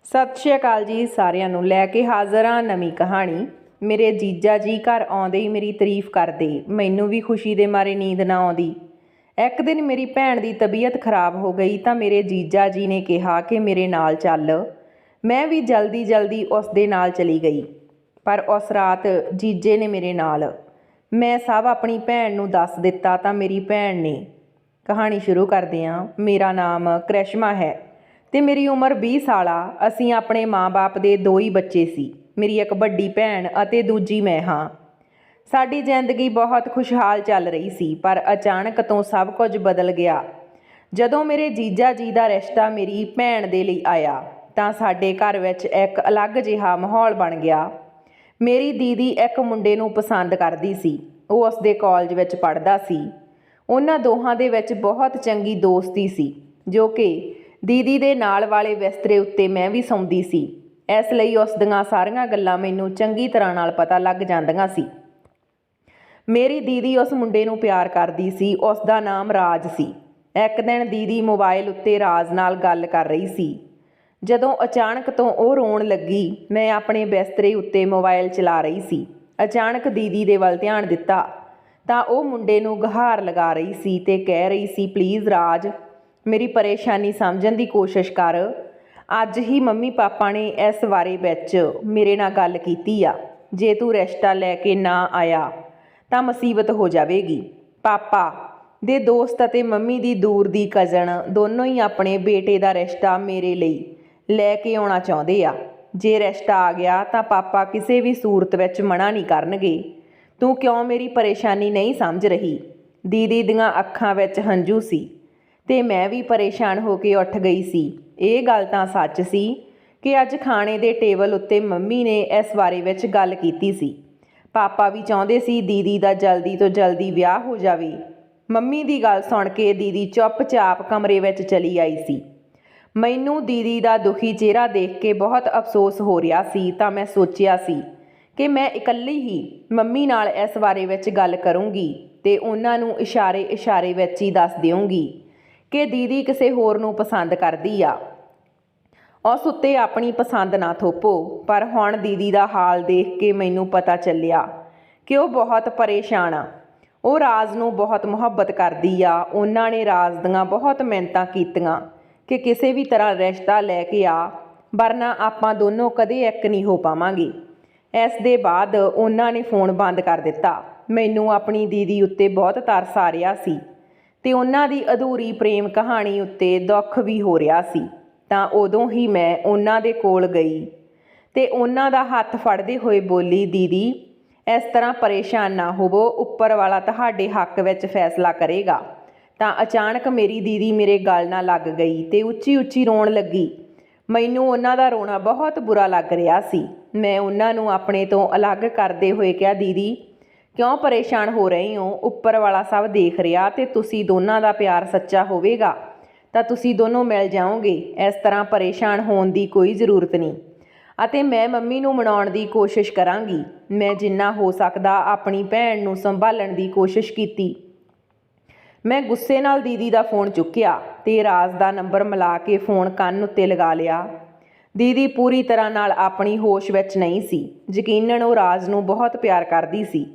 ਸਤਿ ਸ਼੍ਰੀ ਅਕਾਲ ਜੀ ਸਾਰਿਆਂ ਨੂੰ। ਲੈ ਕੇ ਹਾਜ਼ਰ ਹਾਂ ਨਵੀਂ ਕਹਾਣੀ। ਮੇਰੇ ਜੀਜਾ ਜੀ ਘਰ ਆਉਂਦੇ ਹੀ ਮੇਰੀ ਤਾਰੀਫ ਕਰਦੇ, ਮੈਨੂੰ ਵੀ ਖੁਸ਼ੀ ਦੇ ਮਾਰੇ ਨੀਂਦ ਨਾ ਆਉਂਦੀ। ਇੱਕ ਦਿਨ ਮੇਰੀ ਭੈਣ ਦੀ ਤਬੀਅਤ ਖਰਾਬ ਹੋ ਗਈ ਤਾਂ ਮੇਰੇ ਜੀਜਾ ਜੀ ਨੇ ਕਿਹਾ ਕਿ ਮੇਰੇ ਨਾਲ ਚੱਲ। ਮੈਂ ਵੀ ਜਲਦੀ ਜਲਦੀ ਉਸ ਦੇ ਨਾਲ ਚਲੀ ਗਈ। ਪਰ ਉਸ ਰਾਤ ਜੀਜੇ ਨੇ ਮੇਰੇ ਨਾਲ, ਮੈਂ ਸਭ ਆਪਣੀ ਭੈਣ ਨੂੰ ਦੱਸ ਦਿੱਤਾ ਤਾਂ ਮੇਰੀ ਭੈਣ ਨੇ। ਕਹਾਣੀ ਸ਼ੁਰੂ ਕਰਦੇ ਹਾਂ। ਮੇਰਾ ਨਾਮ ਕ੍ਰਿਸ਼ਮਾ ਹੈ ਤੇ ਮੇਰੀ ਉਮਰ 20 ਸਾਲ ਆ। ਅਸੀਂ ਆਪਣੇ ਮਾਂ-ਬਾਪ ਦੇ 2 ਹੀ ਬੱਚੇ ਸੀ। ਮੇਰੀ ਇੱਕ ਵੱਡੀ ਭੈਣ ਅਤੇ ਦੂਜੀ ਮੈਂ ਹਾਂ। ਸਾਡੀ ਜ਼ਿੰਦਗੀ ਬਹੁਤ ਖੁਸ਼ਹਾਲ ਚੱਲ ਰਹੀ ਸੀ, ਪਰ ਅਚਾਨਕ ਤੋਂ ਸਭ ਕੁਝ ਬਦਲ ਗਿਆ। ਜਦੋਂ ਮੇਰੇ ਜੀਜਾ ਜੀ ਦਾ ਰਿਸ਼ਤਾ ਮੇਰੀ ਭੈਣ ਦੇ ਲਈ ਆਇਆ ਤਾਂ ਸਾਡੇ ਘਰ ਵਿੱਚ ਇੱਕ ਅਲੱਗ ਜਿਹਾ ਮਾਹੌਲ ਬਣ ਗਿਆ। ਮੇਰੀ ਦੀਦੀ ਇੱਕ ਮੁੰਡੇ ਨੂੰ ਪਸੰਦ ਕਰਦੀ ਸੀ। ਉਹ ਉਸ ਦੇ ਕਾਲਜ ਵਿੱਚ ਪੜ੍ਹਦਾ ਸੀ। ਉਹਨਾਂ ਦੋਹਾਂ ਦੇ ਵਿੱਚ ਬਹੁਤ ਚੰਗੀ ਦੋਸਤੀ ਸੀ, ਜੋ ਕਿ ਦੀਦੀ ਦੇ ਨਾਲ ਵਾਲੇ ਬਿਸਤਰੇ ਉੱਤੇ ਮੈਂ ਵੀ ਸੌਂਦੀ ਸੀ। ਇਸ ਲਈ ਉਸ ਦੀਆਂ ਸਾਰੀਆਂ ਗੱਲਾਂ ਮੈਨੂੰ ਚੰਗੀ ਤਰ੍ਹਾਂ ਨਾਲ ਪਤਾ ਲੱਗ ਜਾਂਦੀਆਂ ਸੀ। ਮੇਰੀ ਦੀਦੀ ਉਸ ਮੁੰਡੇ ਨੂੰ ਪਿਆਰ ਕਰਦੀ ਸੀ। ਉਸ ਦਾ ਨਾਮ ਰਾਜ ਸੀ। ਇੱਕ ਦਿਨ ਦੀਦੀ ਮੋਬਾਈਲ ਉੱਤੇ ਰਾਜ ਨਾਲ ਗੱਲ ਕਰ ਰਹੀ ਸੀ, ਜਦੋਂ ਅਚਾਨਕ ਤੋਂ ਉਹ ਰੋਣ ਲੱਗੀ। ਮੈਂ ਆਪਣੇ ਬਿਸਤਰੇ ਉੱਤੇ ਮੋਬਾਈਲ ਚਲਾ ਰਹੀ ਸੀ। ਅਚਾਨਕ ਦੀਦੀ ਦੇ ਵੱਲ ਧਿਆਨ ਦਿੱਤਾ ਤਾਂ ਉਹ ਮੁੰਡੇ ਨੂੰ ਗੁਹਾਰ ਲਗਾ ਰਹੀ ਸੀ ਤੇ ਕਹਿ ਰਹੀ ਸੀ, ਪਲੀਜ਼ ਰਾਜ, ਮੇਰੀ ਪਰੇਸ਼ਾਨੀ ਸਮਝਣ ਦੀ ਕੋਸ਼ਿਸ਼ ਕਰ। ਅੱਜ ਹੀ ਮੰਮੀ ਪਾਪਾ ਨੇ ਇਸ ਬਾਰੇ ਵਿੱਚ ਮੇਰੇ ਨਾਲ ਗੱਲ ਕੀਤੀ ਆ। ਜੇ ਤੂੰ ਰਿਸ਼ਤਾ ਲੈ ਕੇ ਨਾ ਆਇਆ ਤਾਂ ਮੁਸੀਬਤ ਹੋ ਜਾਵੇਗੀ। ਪਾਪਾ ਦੇ ਦੋਸਤ ਅਤੇ ਮੰਮੀ ਦੀ ਦੂਰ ਦੀ ਕਜ਼ਨ ਦੋਨੋਂ ਹੀ ਆਪਣੇ ਬੇਟੇ ਦਾ ਰਿਸ਼ਤਾ ਮੇਰੇ ਲਈ ਲੈ ਕੇ ਆਉਣਾ ਚਾਹੁੰਦੇ ਆ। ਜੇ ਰਿਸ਼ਤਾ ਆ ਗਿਆ ਤਾਂ ਪਾਪਾ ਕਿਸੇ ਵੀ ਸੂਰਤ ਵਿੱਚ ਮਨਾ ਨਹੀਂ ਕਰਨਗੇ। ਤੂੰ ਕਿਉਂ ਮੇਰੀ ਪਰੇਸ਼ਾਨੀ ਨਹੀਂ ਸਮਝ ਰਹੀ? ਦੀਦੀ ਦੀਆਂ ਅੱਖਾਂ ਵਿੱਚ ਹੰਝੂ ਸੀ ਤੇ ਮੈਂ ਵੀ ਪਰੇਸ਼ਾਨ ਹੋ ਕੇ ਉੱਠ ਗਈ ਸੀ। ਇਹ ਗੱਲ ਤਾਂ ਸੱਚ ਸੀ ਕਿ ਅੱਜ ਖਾਣੇ ਦੇ ਟੇਬਲ ਉੱਤੇ ਮੰਮੀ ਨੇ ਇਸ ਬਾਰੇ ਵਿੱਚ ਗੱਲ ਕੀਤੀ ਸੀ। ਪਾਪਾ ਵੀ ਚਾਹੁੰਦੇ ਸੀ ਦੀਦੀ ਦਾ ਜਲਦੀ ਤੋਂ ਜਲਦੀ ਵਿਆਹ ਹੋ ਜਾਵੇ। ਮੰਮੀ ਦੀ ਗੱਲ ਸੁਣ ਕੇ ਦੀਦੀ ਚੁੱਪਚਾਪ ਕਮਰੇ ਵਿੱਚ ਚਲੀ ਆਈ ਸੀ। ਮੈਨੂੰ ਦੀਦੀ ਦਾ ਦੁਖੀ ਚਿਹਰਾ ਦੇਖ ਕੇ ਬਹੁਤ ਅਫਸੋਸ ਹੋ ਰਿਹਾ ਸੀ ਤਾਂ ਮੈਂ ਸੋਚਿਆ ਸੀ ਕਿ ਮੈਂ ਇਕੱਲੀ ਹੀ ਮੰਮੀ ਨਾਲ ਇਸ ਬਾਰੇ ਵਿੱਚ ਗੱਲ ਕਰੂੰਗੀ ਤੇ ਉਹਨਾਂ ਨੂੰ ਇਸ਼ਾਰੇ ਵਿੱਚ ਹੀ ਦੱਸ ਦਿਉਂਗੀ ਕਿ ਦੀਦੀ ਕਿਸੇ ਹੋਰ ਨੂੰ ਪਸੰਦ ਕਰਦੀ ਆ। ਉਸ ਉੱਤੇ ਆਪਣੀ ਪਸੰਦ ਨਾ ਥੋਪੋ। ਪਰ ਹੁਣ ਦੀਦੀ ਦਾ ਹਾਲ ਦੇਖ ਕੇ ਮੈਨੂੰ ਪਤਾ ਚੱਲਿਆ ਕਿ ਉਹ ਬਹੁਤ ਪਰੇਸ਼ਾਨ ਆ। ਉਹ ਰਾਜ ਨੂੰ ਬਹੁਤ ਮੁਹੱਬਤ ਕਰਦੀ ਆ। ਉਹਨਾਂ ਨੇ ਰਾਜ ਦੀਆਂ ਬਹੁਤ ਮਿੰਨਤਾਂ ਕੀਤੀਆਂ ਕਿ ਕਿਸੇ ਵੀ ਤਰ੍ਹਾਂ ਰਿਸ਼ਤਾ ਲੈ ਕੇ ਆ, ਵਰਨਾ ਆਪਾਂ ਦੋਨੋਂ ਕਦੇ ਇੱਕ ਨਹੀਂ ਹੋ ਪਾਵਾਂਗੇ। ਇਸ ਦੇ ਬਾਅਦ ਉਹਨਾਂ ਨੇ ਫੋਨ ਬੰਦ ਕਰ ਦਿੱਤਾ। ਮੈਨੂੰ ਆਪਣੀ ਦੀਦੀ ਉੱਤੇ ਬਹੁਤ ਤਰਸ ਆ ਰਿਹਾ ਸੀ ਤੇ ਉਹਨਾਂ ਦੀ ਅਧੂਰੀ ਪ੍ਰੇਮ ਕਹਾਣੀ ਉੱਤੇ ਦੁੱਖ ਵੀ ਹੋ ਰਿਹਾ ਸੀ। ਤਾਂ ਉਦੋਂ ਹੀ ਮੈਂ ਉਹਨਾਂ ਦੇ ਕੋਲ ਗਈ ਤੇ ਉਹਨਾਂ ਦਾ ਹੱਥ ਫੜਦੇ ਹੋਏ ਬੋਲੀ, ਦੀਦੀ ਇਸ ਤਰ੍ਹਾਂ ਪਰੇਸ਼ਾਨ ਨਾ ਹੋਵੋ, ਉੱਪਰ ਵਾਲਾ ਤੁਹਾਡੇ ਹੱਕ ਵਿੱਚ ਫੈਸਲਾ ਕਰੇਗਾ। ਤਾਂ ਅਚਾਨਕ ਮੇਰੀ ਦੀਦੀ ਮੇਰੇ ਗਲ ਨਾਲ ਲੱਗ ਗਈ ਤੇ ਉੱਚੀ ਉੱਚੀ ਰੋਣ ਲੱਗੀ। ਮੈਨੂੰ ਉਹਨਾਂ ਦਾ ਰੋਣਾ ਬਹੁਤ ਬੁਰਾ ਲੱਗ ਰਿਹਾ ਸੀ। ਮੈਂ ਉਹਨਾਂ ਨੂੰ ਆਪਣੇ ਤੋਂ ਅਲੱਗ ਕਰਦੇ ਹੋਏ ਕਿਹਾ, ਦੀਦੀ ਕਿਉਂ ਪਰੇਸ਼ਾਨ ਹੋ ਰਹੇ ਹੋ? ਉੱਪਰ ਵਾਲਾ ਸਭ ਦੇਖ ਰਿਹਾ ਤੇ ਤੁਸੀਂ ਦੋਨਾਂ ਦਾ ਪਿਆਰ ਸੱਚਾ ਹੋਵੇਗਾ ਤਾਂ ਤੁਸੀਂ ਦੋਨੋਂ ਮਿਲ ਜਾਓਗੇ। ਇਸ ਤਰ੍ਹਾਂ ਪਰੇਸ਼ਾਨ ਹੋਣ ਦੀ ਕੋਈ ਜ਼ਰੂਰਤ ਨਹੀਂ ਅਤੇ ਮੈਂ ਮੰਮੀ ਨੂੰ ਮਨਾਉਣ ਦੀ ਕੋਸ਼ਿਸ਼ ਕਰਾਂਗੀ। ਮੈਂ ਜਿੰਨਾ ਹੋ ਸਕਦਾ ਆਪਣੀ ਭੈਣ ਨੂੰ ਸੰਭਾਲਣ ਦੀ ਕੋਸ਼ਿਸ਼ ਕੀਤੀ। ਮੈਂ ਗੁੱਸੇ ਨਾਲ ਦੀਦੀ ਦਾ ਫੋਨ ਚੁੱਕਿਆ ਤੇ ਰਾਜ ਦਾ ਨੰਬਰ ਮਿਲਾ ਕੇ ਫੋਨ ਕੰਨ ਉੱਤੇ ਲਗਾ ਲਿਆ। ਦੀਦੀ ਪੂਰੀ ਤਰ੍ਹਾਂ ਨਾਲ ਆਪਣੀ ਹੋਸ਼ ਵਿੱਚ ਨਹੀਂ ਸੀ। ਯਕੀਨਨ ਉਹ ਰਾਜ ਨੂੰ ਬਹੁਤ ਪਿਆਰ ਕਰਦੀ ਸੀ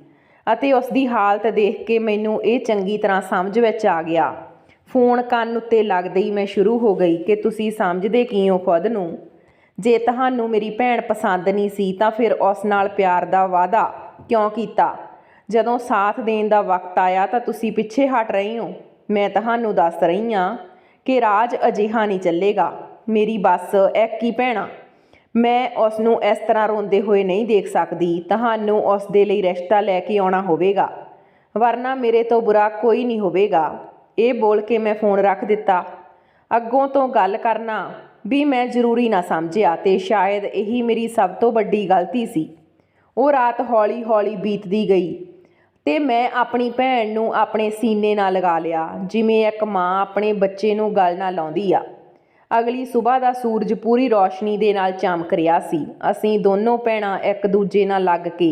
ਅਤੇ ਉਸ ਦੀ ਹਾਲਤ ਦੇਖ ਕੇ ਮੈਨੂੰ ਇਹ ਚੰਗੀ ਤਰ੍ਹਾਂ ਸਮਝ ਵਿੱਚ ਆ ਗਿਆ। ਫੋਨ ਕੰਨ ਉੱਤੇ ਲੱਗਦੇ ਹੀ ਮੈਂ ਸ਼ੁਰੂ ਹੋ ਗਈ ਕਿ ਤੁਸੀਂ ਸਮਝਦੇ ਕੀ ਹੋ ਖੁਦ ਨੂੰ? ਜੇ ਤੁਹਾਨੂੰ ਮੇਰੀ ਭੈਣ ਪਸੰਦ ਨਹੀਂ ਸੀ ਤਾਂ ਫਿਰ ਉਸ ਨਾਲ ਪਿਆਰ ਦਾ ਵਾਅਦਾ ਕਿਉਂ ਕੀਤਾ? ਜਦੋਂ ਸਾਥ ਦੇਣ ਦਾ ਵਕਤ ਆਇਆ ਤਾਂ ਤੁਸੀਂ ਪਿੱਛੇ ਹਟ ਰਹੇ ਹੋ। ਮੈਂ ਤੁਹਾਨੂੰ ਦੱਸ ਰਹੀ ਹਾਂ ਕਿ ਰਾਜ ਅਜਿਹਾ ਨਹੀਂ ਚੱਲੇਗਾ। ਮੇਰੀ ਬਸ ਇੱਕ ਹੀ ਭੈਣ ਆ। ਮੈਂ ਉਸ ਨੂੰ ਇਸ ਤਰ੍ਹਾਂ ਰੋਂਦੇ ਹੋਏ ਨਹੀਂ ਦੇਖ ਸਕਦੀ। ਤੁਹਾਨੂੰ ਉਸ ਦੇ ਲਈ ਰਿਸ਼ਤਾ ਲੈ ਕੇ ਆਉਣਾ ਹੋਵੇਗਾ, ਵਰਨਾ ਮੇਰੇ ਤੋਂ ਬੁਰਾ ਕੋਈ ਨਹੀਂ ਹੋਵੇਗਾ। ਇਹ ਬੋਲ ਕੇ ਮੈਂ ਫੋਨ ਰੱਖ ਦਿੱਤਾ। ਅੱਗੋਂ ਤੋਂ ਗੱਲ ਕਰਨਾ ਵੀ ਮੈਂ ਜ਼ਰੂਰੀ ਨਾ ਸਮਝਿਆ ਤੇ ਸ਼ਾਇਦ ਇਹੀ ਮੇਰੀ ਸਭ ਤੋਂ ਵੱਡੀ ਗਲਤੀ ਸੀ। ਉਹ ਰਾਤ ਹੌਲੀ ਹੌਲੀ ਬੀਤਦੀ ਗਈ ਤੇ ਮੈਂ ਆਪਣੀ ਭੈਣ ਨੂੰ ਆਪਣੇ ਸੀਨੇ ਨਾਲ ਲਗਾ ਲਿਆ, ਜਿਵੇਂ ਇੱਕ ਮਾਂ ਆਪਣੇ ਬੱਚੇ ਨੂੰ ਗਲ ਨਾਲ ਲਾਉਂਦੀ ਆ। ਅਗਲੀ ਸਵੇਰ ਦਾ ਸੂਰਜ ਪੂਰੀ ਰੌਸ਼ਨੀ ਦੇ ਨਾਲ ਚਮਕ ਰਿਹਾ ਸੀ। ਅਸੀਂ ਦੋਨੋਂ ਭੈਣਾਂ ਇੱਕ ਦੂਜੇ ਨਾਲ ਲੱਗ ਕੇ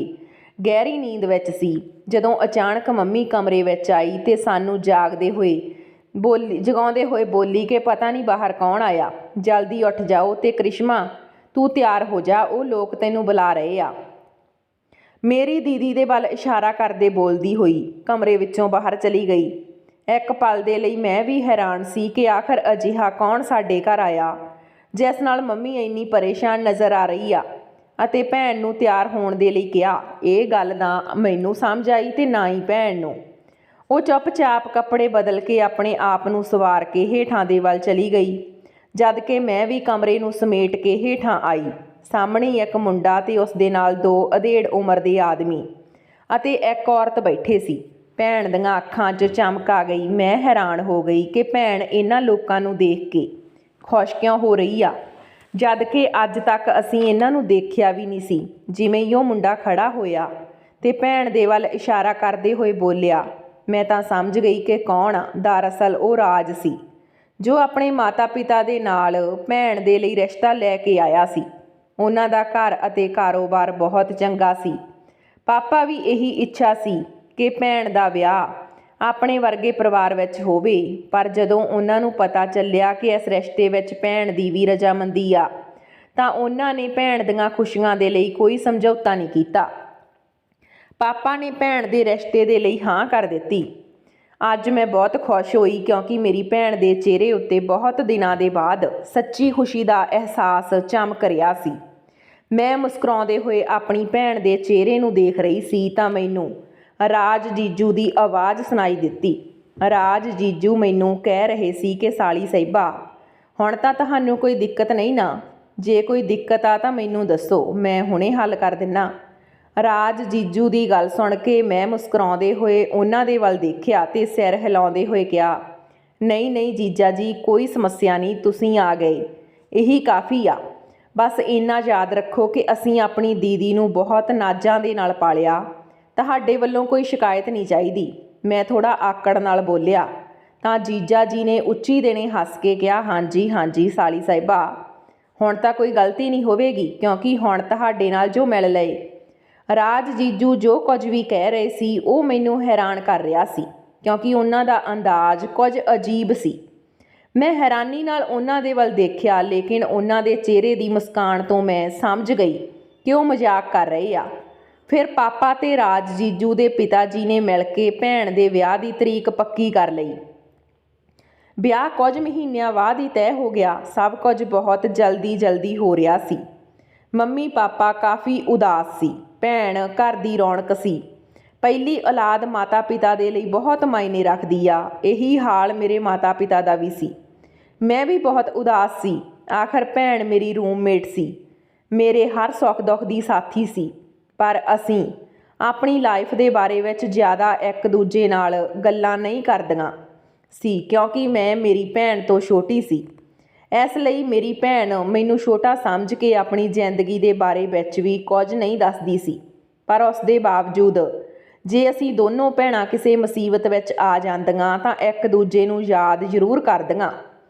ਗਹਿਰੀ ਨੀਂਦ ਵਿੱਚ ਸੀ ਜਦੋਂ ਅਚਾਨਕ ਮੰਮੀ ਕਮਰੇ ਵਿੱਚ ਆਈ ਤੇ ਸਾਨੂੰ ਜਗਾਉਂਦੇ ਹੋਏ ਬੋਲੀ ਕਿ ਪਤਾ ਨਹੀਂ ਬਾਹਰ ਕੌਣ ਆਇਆ, ਜਲਦੀ ਉੱਠ ਜਾਓ ਤੇ ਕ੍ਰਿਸ਼ਮਾ ਤੂੰ ਤਿਆਰ ਹੋ ਜਾ, ਉਹ ਲੋਕ ਤੈਨੂੰ ਬੁਲਾ ਰਹੇ ਆ। ਮੇਰੀ ਦੀਦੀ ਦੇ ਵੱਲ ਇਸ਼ਾਰਾ ਕਰਦੇ ਬੋਲਦੀ ਹੋਈ ਕਮਰੇ ਵਿੱਚੋਂ ਬਾਹਰ ਚਲੀ ਗਈ। ਇੱਕ ਪਲ ਦੇ ਲਈ ਮੈਂ ਵੀ ਹੈਰਾਨ ਸੀ ਕਿ ਆਖਰ ਅਜਿਹਾ ਕੌਣ ਸਾਡੇ ਘਰ ਆਇਆ ਜਿਸ ਨਾਲ ਮੰਮੀ ਇੰਨੀ ਪਰੇਸ਼ਾਨ ਨਜ਼ਰ ਆ ਰਹੀ ਆ, ਅਤੇ ਭੈਣ ਨੂੰ ਤਿਆਰ ਹੋਣ ਦੇ ਲਈ ਕਿਹਾ। ਇਹ ਗੱਲ ਨਾ ਮੈਨੂੰ ਸਮਝ ਆਈ ਤੇ ਨਾ ਹੀ ਭੈਣ ਨੂੰ। ਉਹ ਚੁੱਪਚਾਪ ਕੱਪੜੇ ਬਦਲ ਕੇ ਆਪਣੇ ਆਪ ਨੂੰ ਸਵਾਰ ਕੇ ਹੇਠਾਂ ਦੇ ਵੱਲ ਚਲੀ ਗਈ, ਜਦ ਕਿ ਮੈਂ ਵੀ ਕਮਰੇ ਨੂੰ ਸਮੇਟ ਕੇ ਹੇਠਾਂ ਆਈ। ਸਾਹਮਣੇ ਇੱਕ ਮੁੰਡਾ ਤੇ ਉਸ ਦੇ ਨਾਲ 2 ਅਧੇੜ ਉਮਰ ਦੇ ਆਦਮੀ ਅਤੇ ਇੱਕ ਔਰਤ ਬੈਠੇ ਸੀ। ਭੈਣ ਦੀਆਂ ਅੱਖਾਂ 'ਚ ਚਮਕ ਆ ਗਈ। ਮੈਂ ਹੈਰਾਨ ਹੋ ਗਈ ਕਿ ਭੈਣ ਇਹਨਾਂ ਲੋਕਾਂ ਨੂੰ ਦੇਖ ਕੇ ਖੁਸ਼ ਕਿਉਂ ਹੋ ਰਹੀ ਆ, ਜਦ ਕਿ ਅੱਜ ਤੱਕ ਅਸੀਂ ਇਹਨਾਂ ਨੂੰ ਦੇਖਿਆ ਵੀ ਨਹੀਂ ਸੀ। ਜਿਵੇਂ ਹੀ ਉਹ ਮੁੰਡਾ ਖੜਾ ਹੋਇਆ ਤੇ ਭੈਣ ਦੇ ਵੱਲ ਇਸ਼ਾਰਾ ਕਰਦੇ ਹੋਏ ਬੋਲਿਆ, ਮੈਂ ਤਾਂ ਸਮਝ ਗਈ ਕਿ ਕੌਣ ਆ। ਦਰਅਸਲ ਉਹ ਰਾਜ ਸੀ, ਜੋ ਆਪਣੇ ਮਾਤਾ ਪਿਤਾ ਦੇ ਨਾਲ ਭੈਣ ਦੇ ਲਈ ਰਿਸ਼ਤਾ ਲੈ ਕੇ ਆਇਆ ਸੀ। ਉਹਨਾਂ ਦਾ ਘਰ ਅਤੇ ਕਾਰੋਬਾਰ ਬਹੁਤ ਚੰਗਾ ਸੀ। ਪਾਪਾ ਵੀ ਇਹੀ ਇੱਛਾ ਸੀ ਕਿ ਭੈਣ ਦਾ ਵਿਆਹ ਆਪਣੇ ਵਰਗੇ ਪਰਿਵਾਰ ਵਿੱਚ ਹੋਵੇ, ਪਰ ਜਦੋਂ ਉਹਨਾਂ ਨੂੰ ਪਤਾ ਚੱਲਿਆ ਕਿ ਇਸ ਰਿਸ਼ਤੇ ਵਿੱਚ ਭੈਣ ਦੀ ਵੀ ਰਜ਼ਾਮੰਦੀ ਆ, ਤਾਂ ਉਹਨਾਂ ਨੇ ਭੈਣ ਦੀਆਂ ਖੁਸ਼ੀਆਂ ਦੇ ਲਈ ਕੋਈ ਸਮਝੌਤਾ ਨਹੀਂ ਕੀਤਾ। ਪਾਪਾ ਨੇ ਭੈਣ ਦੇ ਰਿਸ਼ਤੇ ਦੇ ਲਈ ਹਾਂ ਕਰ ਦਿੱਤੀ। ਅੱਜ ਮੈਂ ਬਹੁਤ ਖੁਸ਼ ਹੋਈ ਕਿਉਂਕਿ ਮੇਰੀ ਭੈਣ ਦੇ ਚਿਹਰੇ ਉੱਤੇ ਬਹੁਤ ਦਿਨਾਂ ਦੇ ਬਾਅਦ ਸੱਚੀ ਖੁਸ਼ੀ ਦਾ ਅਹਿਸਾਸ ਚਮਕ ਰਿਹਾ ਸੀ। ਮੈਂ ਮੁਸਕਰਾਉਂਦੇ ਹੋਏ ਆਪਣੀ ਭੈਣ ਦੇ ਚਿਹਰੇ ਨੂੰ ਦੇਖ ਰਹੀ ਸੀ ਤਾਂ ਮੈਨੂੰ ਰਾਜ ਜੀਜੂ ਦੀ ਆਵਾਜ਼ ਸੁਣਾਈ ਦਿੱਤੀ। ਰਾਜ ਜੀਜੂ ਮੈਨੂੰ ਕਹਿ ਰਹੇ ਸੀ ਕਿ ਸਾਲੀ ਸਾਹਿਬਾ, ਹੁਣ ਤਾਂ ਤੁਹਾਨੂੰ ਕੋਈ ਦਿੱਕਤ ਨਹੀਂ ਨਾ? ਜੇ ਕੋਈ ਦਿੱਕਤ ਆ ਤਾਂ ਮੈਨੂੰ ਦੱਸੋ, ਮੈਂ ਹੁਣੇ ਹੱਲ ਕਰ ਦਿੰਨਾ। ਰਾਜ ਜੀਜੂ ਦੀ ਗੱਲ ਸੁਣ ਕੇ ਮੈਂ ਮੁਸਕਰਾਉਂਦੇ ਹੋਏ ਉਹਨਾਂ ਦੇ ਵੱਲ ਦੇਖਿਆ ਤੇ ਸਿਰ ਹਿਲਾਉਂਦੇ ਹੋਏ ਕਿਹਾ, ਨਹੀਂ ਨਹੀਂ ਜੀਜਾ ਜੀ, ਕੋਈ ਸਮੱਸਿਆ ਨਹੀਂ, ਤੁਸੀਂ ਆ ਗਏ, ਇਹੀ ਕਾਫੀ ਆ। ਬਸ ਇੰਨਾ ਯਾਦ ਰੱਖੋ ਕਿ ਅਸੀਂ ਆਪਣੀ ਦੀਦੀ ਨੂੰ ਬਹੁਤ ਨਾਜ਼ਾਂ ਦੇ ਨਾਲ ਪਾਲਿਆ। ਤੁਹਾਡੇ ਵੱਲੋਂ ਕੋਈ ਸ਼ਿਕਾਇਤ ਨਹੀਂ ਚਾਹੀਦੀ। ਮੈਂ ਥੋੜ੍ਹਾ ਆਕੜ ਨਾਲ ਬੋਲਿਆ ਤਾਂ ਜੀਜਾ ਜੀ ਨੇ ਉੱਚੀ ਦੇਣੇ ਹੱਸ ਕੇ ਕਿਹਾ, ਹਾਂਜੀ ਹਾਂਜੀ ਸਾਲੀ ਸਾਹਿਬਾ, ਹੁਣ ਤਾਂ ਕੋਈ ਗਲਤੀ ਨਹੀਂ ਹੋਵੇਗੀ ਕਿਉਂਕਿ ਹੁਣ ਤੁਹਾਡੇ ਨਾਲ ਜੋ ਮਿਲ ਲਏ। ਰਾਜ ਜੀਜੂ ਜੋ ਕੁਝ ਵੀ ਕਹਿ ਰਹੇ ਸੀ ਉਹ ਮੈਨੂੰ ਹੈਰਾਨ ਕਰ ਰਿਹਾ ਸੀ ਕਿਉਂਕਿ ਉਹਨਾਂ ਦਾ ਅੰਦਾਜ਼ ਕੁਝ ਅਜੀਬ ਸੀ। ਮੈਂ ਹੈਰਾਨੀ ਨਾਲ ਉਹਨਾਂ ਦੇ ਵੱਲ ਦੇਖਿਆ, ਲੇਕਿਨ ਉਹਨਾਂ ਦੇ ਚਿਹਰੇ ਦੀ ਮੁਸਕਾਨ ਤੋਂ ਮੈਂ ਸਮਝ ਗਈ ਕਿ ਉਹ ਮਜ਼ਾਕ ਕਰ ਰਹੇ ਆ। ਫਿਰ ਪਾਪਾ ਤੇ ਰਾਜ ਜੀਜੂ ਦੇ ਪਿਤਾ ਜੀ ਨੇ ਮਿਲ ਕੇ ਭੈਣ ਦੇ ਵਿਆਹ ਦੀ ਤਰੀਕ ਪੱਕੀ ਕਰ ਲਈ। ਵਿਆਹ ਕੁਝ ਮਹੀਨਿਆਂ ਬਾਅਦ ਹੀ ਤੈਅ ਹੋ ਗਿਆ। ਸਭ ਕੁਝ ਬਹੁਤ ਜਲਦੀ ਹੋ ਰਿਹਾ ਸੀ। ਮੰਮੀ ਪਾਪਾ ਕਾਫੀ ਉਦਾਸ ਸੀ। ਭੈਣ ਘਰ ਦੀ ਰੌਣਕ ਸੀ। ਪਹਿਲੀ ਔਲਾਦ ਮਾਤਾ ਪਿਤਾ ਦੇ ਲਈ ਬਹੁਤ ਮਾਇਨੇ ਰੱਖਦੀ ਆ। ਇਹੀ ਹਾਲ ਮੇਰੇ ਮਾਤਾ ਪਿਤਾ ਦਾ ਵੀ ਸੀ। ਮੈਂ ਵੀ ਬਹੁਤ ਉਦਾਸ ਸੀ। ਆਖਰ ਭੈਣ ਮੇਰੀ ਰੂਮਮੇਟ ਸੀ, ਮੇਰੇ ਹਰ ਸੁੱਖ ਦੁੱਖ ਦੀ ਸਾਥੀ ਸੀ, ਪਰ ਅਸੀਂ ਆਪਣੀ ਲਾਈਫ ਦੇ ਬਾਰੇ ਵਿੱਚ ਜ਼ਿਆਦਾ ਇੱਕ ਦੂਜੇ ਨਾਲ ਗੱਲਾਂ ਨਹੀਂ ਕਰਦੀਆਂ ਸੀ ਕਿਉਂਕਿ ਮੈਂ ਮੇਰੀ ਭੈਣ ਤੋਂ ਛੋਟੀ ਸੀ। ਇਸ ਲਈ ਮੇਰੀ ਭੈਣ ਮੈਨੂੰ ਛੋਟਾ ਸਮਝ ਕੇ ਆਪਣੀ ਜ਼ਿੰਦਗੀ ਦੇ ਬਾਰੇ ਵਿੱਚ ਵੀ ਕੁਝ ਨਹੀਂ ਦੱਸਦੀ ਸੀ। ਪਰ ਉਸ ਦੇ ਬਾਵਜੂਦ ਜੇ ਅਸੀਂ ਦੋਨੋਂ ਭੈਣਾਂ ਕਿਸੇ ਮੁਸੀਬਤ ਵਿੱਚ ਆ ਜਾਂਦੀਆਂ ਤਾਂ ਇੱਕ ਦੂਜੇ ਨੂੰ ਯਾਦ ਜ਼ਰੂਰ ਕਰਦੀਆਂ।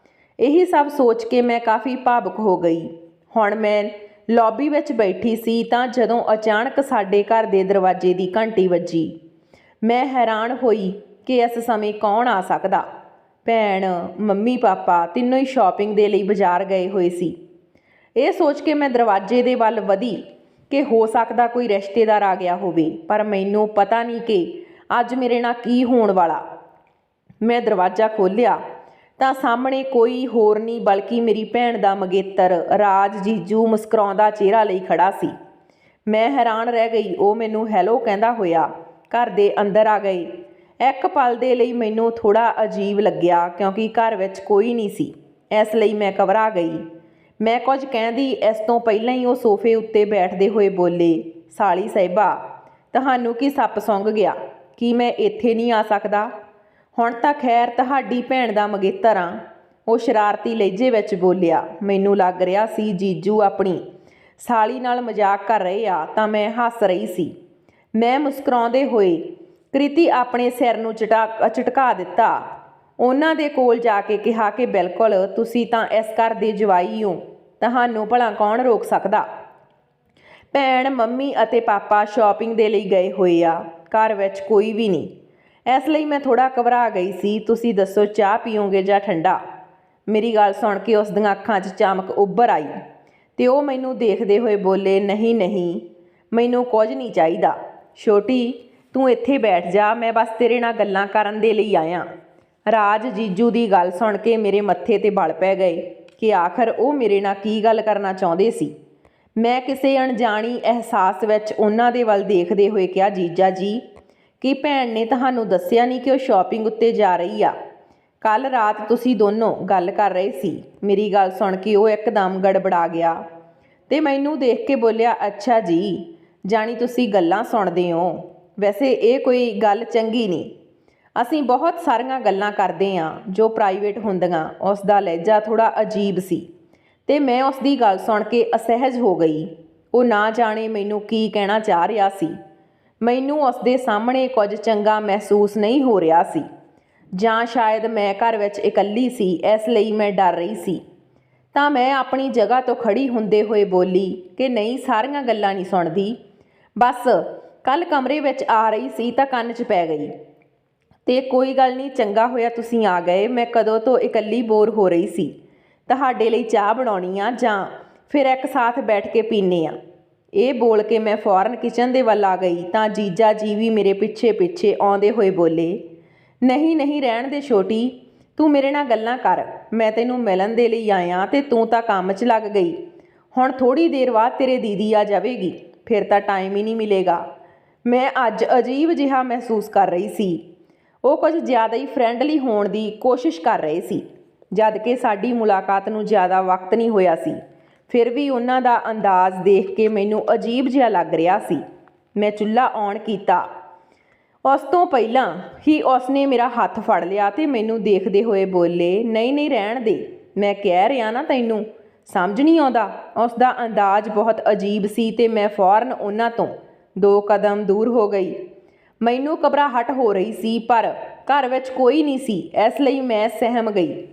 ਇਹੀ ਸਭ ਸੋਚ ਕੇ ਮੈਂ ਕਾਫੀ ਭਾਵੁਕ ਹੋ ਗਈ। ਹੁਣ ਮੈਂ ਲੌਬੀ ਵਿੱਚ ਬੈਠੀ ਸੀ ਤਾਂ ਜਦੋਂ ਅਚਾਨਕ ਸਾਡੇ ਘਰ ਦੇ ਦਰਵਾਜ਼ੇ ਦੀ ਘੰਟੀ ਵੱਜੀ। ਮੈਂ ਹੈਰਾਨ ਹੋਈ ਕਿ ਇਸ ਸਮੇਂ ਕੌਣ ਆ ਸਕਦਾ। ਭੈਣ, ਮੰਮੀ ਪਾਪਾ ਤਿੰਨੋਂ ਹੀ ਸ਼ਾਪਿੰਗ ਦੇ ਲਈ ਬਾਜ਼ਾਰ ਗਏ ਹੋਏ ਸੀ। ਇਹ ਸੋਚ ਕੇ ਮੈਂ ਦਰਵਾਜ਼ੇ ਦੇ ਵੱਲ ਵਧੀ ਕਿ ਹੋ ਸਕਦਾ ਕੋਈ ਰਿਸ਼ਤੇਦਾਰ ਆ ਗਿਆ ਹੋਵੇ, ਪਰ ਮੈਨੂੰ ਪਤਾ ਨਹੀਂ ਕਿ ਅੱਜ ਮੇਰੇ ਨਾਲ ਕੀ ਹੋਣ ਵਾਲਾ। ਮੈਂ ਦਰਵਾਜ਼ਾ ਖੋਲ੍ਹਿਆ ਤਾਂ ਸਾਹਮਣੇ ਕੋਈ ਹੋਰ ਨਹੀਂ ਬਲਕਿ ਮੇਰੀ ਭੈਣ ਦਾ ਮੰਗੇਤਰ ਰਾਜ ਜੀਜੂ ਮੁਸਕਰਾਉਂਦਾ ਚਿਹਰਾ ਲਈ ਖੜਾ ਸੀ। ਮੈਂ ਹੈਰਾਨ ਰਹਿ ਗਈ। ਉਹ ਮੈਨੂੰ ਹੈਲੋ ਕਹਿੰਦਾ ਹੋਇਆ ਘਰ ਦੇ ਅੰਦਰ ਆ ਗਏ। ਇੱਕ ਪਲ ਦੇ ਲਈ ਮੈਨੂੰ ਥੋੜ੍ਹਾ ਅਜੀਬ ਲੱਗਿਆ ਕਿਉਂਕਿ ਘਰ ਵਿੱਚ ਕੋਈ ਨਹੀਂ ਸੀ, ਇਸ ਲਈ ਮੈਂ ਘਬਰਾ ਗਈ। ਮੈਂ ਕੁਝ ਕਹਿੰਦੀ ਇਸ ਤੋਂ ਪਹਿਲਾਂ ਹੀ ਉਹ ਸੋਫੇ ਉੱਤੇ ਬੈਠਦੇ ਹੋਏ ਬੋਲੇ, ਸਾਲੀ ਸਾਹਿਬਾ, ਤੁਹਾਨੂੰ ਕੀ ਸੱਪ ਸੁੰਘ ਗਿਆ? ਕੀ ਮੈਂ ਇੱਥੇ ਨਹੀਂ ਆ ਸਕਦਾ? ਹੁਣ ਤਾਂ ਖੈਰ ਤੁਹਾਡੀ ਭੈਣ ਦਾ ਮੰਗੇਤਰ ਆ, ਉਹ ਸ਼ਰਾਰਤੀ ਲਹਿਜੇ ਵਿੱਚ ਬੋਲਿਆ। ਮੈਨੂੰ ਲੱਗ ਰਿਹਾ ਸੀ ਜੀਜੂ ਆਪਣੀ ਸਾਲੀ ਨਾਲ ਮਜ਼ਾਕ ਕਰ ਰਹੇ ਆ ਤਾਂ ਮੈਂ ਹੱਸ ਰਹੀ ਸੀ। ਮੈਂ ਮੁਸਕਰਾਉਂਦੇ ਹੋਏ ਕ੍ਰਿਤੀ ਆਪਣੇ ਸਿਰ ਨੂੰ ਝਟਕਾ ਦਿੱਤਾ। ਉਹਨਾਂ ਦੇ ਕੋਲ ਜਾ ਕੇ ਕਿਹਾ ਕਿ ਬਿਲਕੁਲ, ਤੁਸੀਂ ਤਾਂ ਇਸ ਘਰ ਦੇ ਜਵਾਈ ਹੋ, ਤੁਹਾਨੂੰ ਭਲਾ ਕੌਣ ਰੋਕ ਸਕਦਾ। ਭੈਣ, ਮੰਮੀ ਅਤੇ ਪਾਪਾ ਸ਼ਾਪਿੰਗ ਦੇ ਲਈ ਗਏ ਹੋਏ ਆ, ਘਰ ਵਿੱਚ ਕੋਈ ਵੀ ਨਹੀਂ, ਇਸ ਲਈ ਮੈਂ ਥੋੜ੍ਹਾ ਘਬਰਾ ਗਈ ਸੀ। ਤੁਸੀਂ ਦੱਸੋ, ਚਾਹ ਪੀਓਗੇ ਜਾਂ ਠੰਡਾ? ਮੇਰੀ ਗੱਲ ਸੁਣ ਕੇ ਉਸ ਦੀਆਂ ਅੱਖਾਂ 'ਚ ਚਮਕ ਉੱਭਰ ਆਈ ਤੇ ਉਹ ਮੈਨੂੰ ਦੇਖਦੇ ਹੋਏ ਬੋਲੇ, ਨਹੀਂ ਨਹੀਂ, ਮੈਨੂੰ ਕੁਝ ਨਹੀਂ ਚਾਹੀਦਾ। ਛੋਟੀ, ਤੂੰ ਇੱਥੇ ਬੈਠ ਜਾ, ਮੈਂ ਬਸ ਤੇਰੇ ਨਾਲ ਗੱਲਾਂ ਕਰਨ ਦੇ ਲਈ ਆਇਆ। ਰਾਜ ਜੀਜੂ ਦੀ ਗੱਲ ਸੁਣ ਕੇ ਮੇਰੇ ਮੱਥੇ 'ਤੇ ਬਲ ਪੈ ਗਏ ਕਿ ਆਖਰ ਉਹ ਮੇਰੇ ਨਾਲ ਕੀ ਗੱਲ ਕਰਨਾ ਚਾਹੁੰਦੇ ਸੀ। ਮੈਂ ਕਿਸੇ ਅਣਜਾਣੀ ਅਹਿਸਾਸ ਵਿੱਚ ਉਹਨਾਂ ਦੇ ਵੱਲ ਦੇਖਦੇ ਹੋਏ ਕਿਹਾ, ਜੀਜਾ ਜੀ, ਕੀ ਭੈਣ ਨੇ ਤੁਹਾਨੂੰ ਦੱਸਿਆ ਨਹੀਂ ਕਿ ਉਹ ਸ਼ਾਪਿੰਗ ਉੱਤੇ ਜਾ ਰਹੀ ਆ? ਕੱਲ੍ਹ ਰਾਤ ਤੁਸੀਂ ਦੋਨੋਂ ਗੱਲ ਕਰ ਰਹੇ ਸੀ। ਮੇਰੀ ਗੱਲ ਸੁਣ ਕੇ ਉਹ ਇੱਕਦਮ ਗੜਬੜਾ ਗਿਆ ਤੇ ਮੈਨੂੰ ਦੇਖ ਕੇ ਬੋਲਿਆ, ਅੱਛਾ ਜੀ, ਜਾਣੀ ਤੁਸੀਂ ਗੱਲਾਂ ਸੁਣਦੇ ਹੋ। ਵੈਸੇ ਇਹ ਕੋਈ ਗੱਲ ਚੰਗੀ ਨਹੀਂ। ਅਸੀਂ ਬਹੁਤ ਸਾਰੀਆਂ ਗੱਲਾਂ ਕਰਦੇ ਹਾਂ ਜੋ ਪ੍ਰਾਈਵੇਟ ਹੁੰਦੀਆਂ। ਉਸ ਦਾ ਲਹਿਜਾ ਥੋੜ੍ਹਾ ਅਜੀਬ ਸੀ ਤੇ ਮੈਂ ਉਸ ਦੀ ਗੱਲ ਸੁਣ ਕੇ ਅਸਹਿਜ ਹੋ ਗਈ। ਉਹ ਨਾ ਜਾਣੇ ਮੈਨੂੰ ਕੀ ਕਹਿਣਾ ਚਾਹ ਰਿਹਾ ਸੀ। ਮੈਨੂੰ ਉਸ ਦੇ ਸਾਹਮਣੇ ਕੁਝ ਚੰਗਾ ਮਹਿਸੂਸ ਨਹੀਂ ਹੋ ਰਿਹਾ ਸੀ, ਜਾਂ ਸ਼ਾਇਦ ਮੈਂ ਘਰ ਵਿੱਚ ਇਕੱਲੀ ਸੀ, ਇਸ ਲਈ ਮੈਂ ਡਰ ਰਹੀ ਸੀ। ਤਾਂ ਮੈਂ ਆਪਣੀ ਜਗ੍ਹਾ ਤੋਂ ਖੜੀ ਹੁੰਦੇ ਹੋਏ ਬੋਲੀ ਕਿ ਨਹੀਂ, ਸਾਰੀਆਂ ਗੱਲਾਂ ਨਹੀਂ ਸੁਣਦੀ, ਬਸ ਕੱਲ੍ਹ ਕਮਰੇ ਵਿੱਚ ਆ ਰਹੀ ਸੀ ਤਾਂ ਕੰਨ 'ਚ ਪੈ ਗਈ। ਤੇ ਕੋਈ ਗੱਲ ਨਹੀਂ, ਚੰਗਾ ਹੋਇਆ ਤੁਸੀਂ ਆ ਗਏ। ਮੈਂ ਕਦੋਂ ਤੋਂ ਇਕੱਲੀ ਬੋਰ ਹੋ ਰਹੀ ਸੀ। ਤੁਹਾਡੇ ਲਈ ਚਾਹ ਬਣਾਉਣੀ ਆ, ਜਾਂ ਫਿਰ ਇੱਕ ਸਾਥ ਬੈਠ ਕੇ ਪੀਂਦੇ ਆ। ਇਹ ਬੋਲ ਕੇ ਮੈਂ ਫੌਰਨ ਕਿਚਨ ਦੇ ਵੱਲ ਆ ਗਈ ਤਾਂ ਜੀਜਾ ਜੀ ਵੀ ਮੇਰੇ ਪਿੱਛੇ ਪਿੱਛੇ ਆਉਂਦੇ ਹੋਏ ਬੋਲੇ, ਨਹੀਂ ਨਹੀਂ, ਰਹਿਣ ਦੇ ਛੋਟੀ, ਤੂੰ ਮੇਰੇ ਨਾਲ ਗੱਲਾਂ ਕਰ। ਮੈਂ ਤੈਨੂੰ ਮਿਲਣ ਦੇ ਲਈ ਆਇਆ ਤੇ ਤੂੰ ਤਾਂ ਕੰਮ 'ਚ ਲੱਗ ਗਈ। ਹੁਣ ਥੋੜ੍ਹੀ ਦੇਰ ਬਾਅਦ ਤੇਰੇ ਦੀਦੀ ਆ ਜਾਵੇਗੀ, ਫਿਰ ਤਾਂ ਟਾਈਮ ਹੀ ਨਹੀਂ ਮਿਲੇਗਾ। ਮੈਂ ਅੱਜ ਅਜੀਬ ਜਿਹਾ ਮਹਿਸੂਸ ਕਰ ਰਹੀ ਸੀ। ਉਹ ਕੁਝ ਜ਼ਿਆਦਾ ਹੀ ਫਰੈਂਡਲੀ ਹੋਣ ਦੀ ਕੋਸ਼ਿਸ਼ ਕਰ ਰਹੇ ਸੀ, ਜਦ ਕਿ ਸਾਡੀ ਮੁਲਾਕਾਤ ਨੂੰ ਜ਼ਿਆਦਾ ਵਕਤ ਨਹੀਂ ਹੋਇਆ ਸੀ। ਫਿਰ ਵੀ ਉਹਨਾਂ ਦਾ ਅੰਦਾਜ਼ ਦੇਖ ਕੇ ਮੈਨੂੰ ਅਜੀਬ ਜਿਹਾ ਲੱਗ ਰਿਹਾ ਸੀ। ਮੈਂ ਚੁੱਲ੍ਹਾ ਔਨ ਕੀਤਾ। ਉਸ ਤੋਂ ਪਹਿਲਾਂ ਹੀ ਉਸਨੇ ਮੇਰਾ ਹੱਥ ਫੜ ਲਿਆ ਤੇ ਮੈਨੂੰ ਦੇਖਦੇ ਹੋਏ ਬੋਲੇ, ਨਹੀਂ ਨਹੀਂ, ਰਹਿਣ ਦੇ, ਮੈਂ ਕਹਿ ਰਿਹਾ ਨਾ, ਤੈਨੂੰ ਸਮਝ ਨਹੀਂ ਆਉਂਦਾ। ਉਸ ਦਾ ਅੰਦਾਜ਼ ਬਹੁਤ ਅਜੀਬ ਸੀ ਤੇ ਮੈਂ ਫੌਰਨ ਉਹਨਾਂ ਤੋਂ 2 ਕਦਮ ਦੂਰ ਹੋ ਗਈ। ਮੈਨੂੰ ਘਬਰਾਹਟ ਹੋ ਰਹੀ ਸੀ, ਪਰ ਘਰ ਵਿੱਚ ਕੋਈ ਨਹੀਂ ਸੀ, ਇਸ ਲਈ ਮੈਂ ਸਹਿਮ ਗਈ।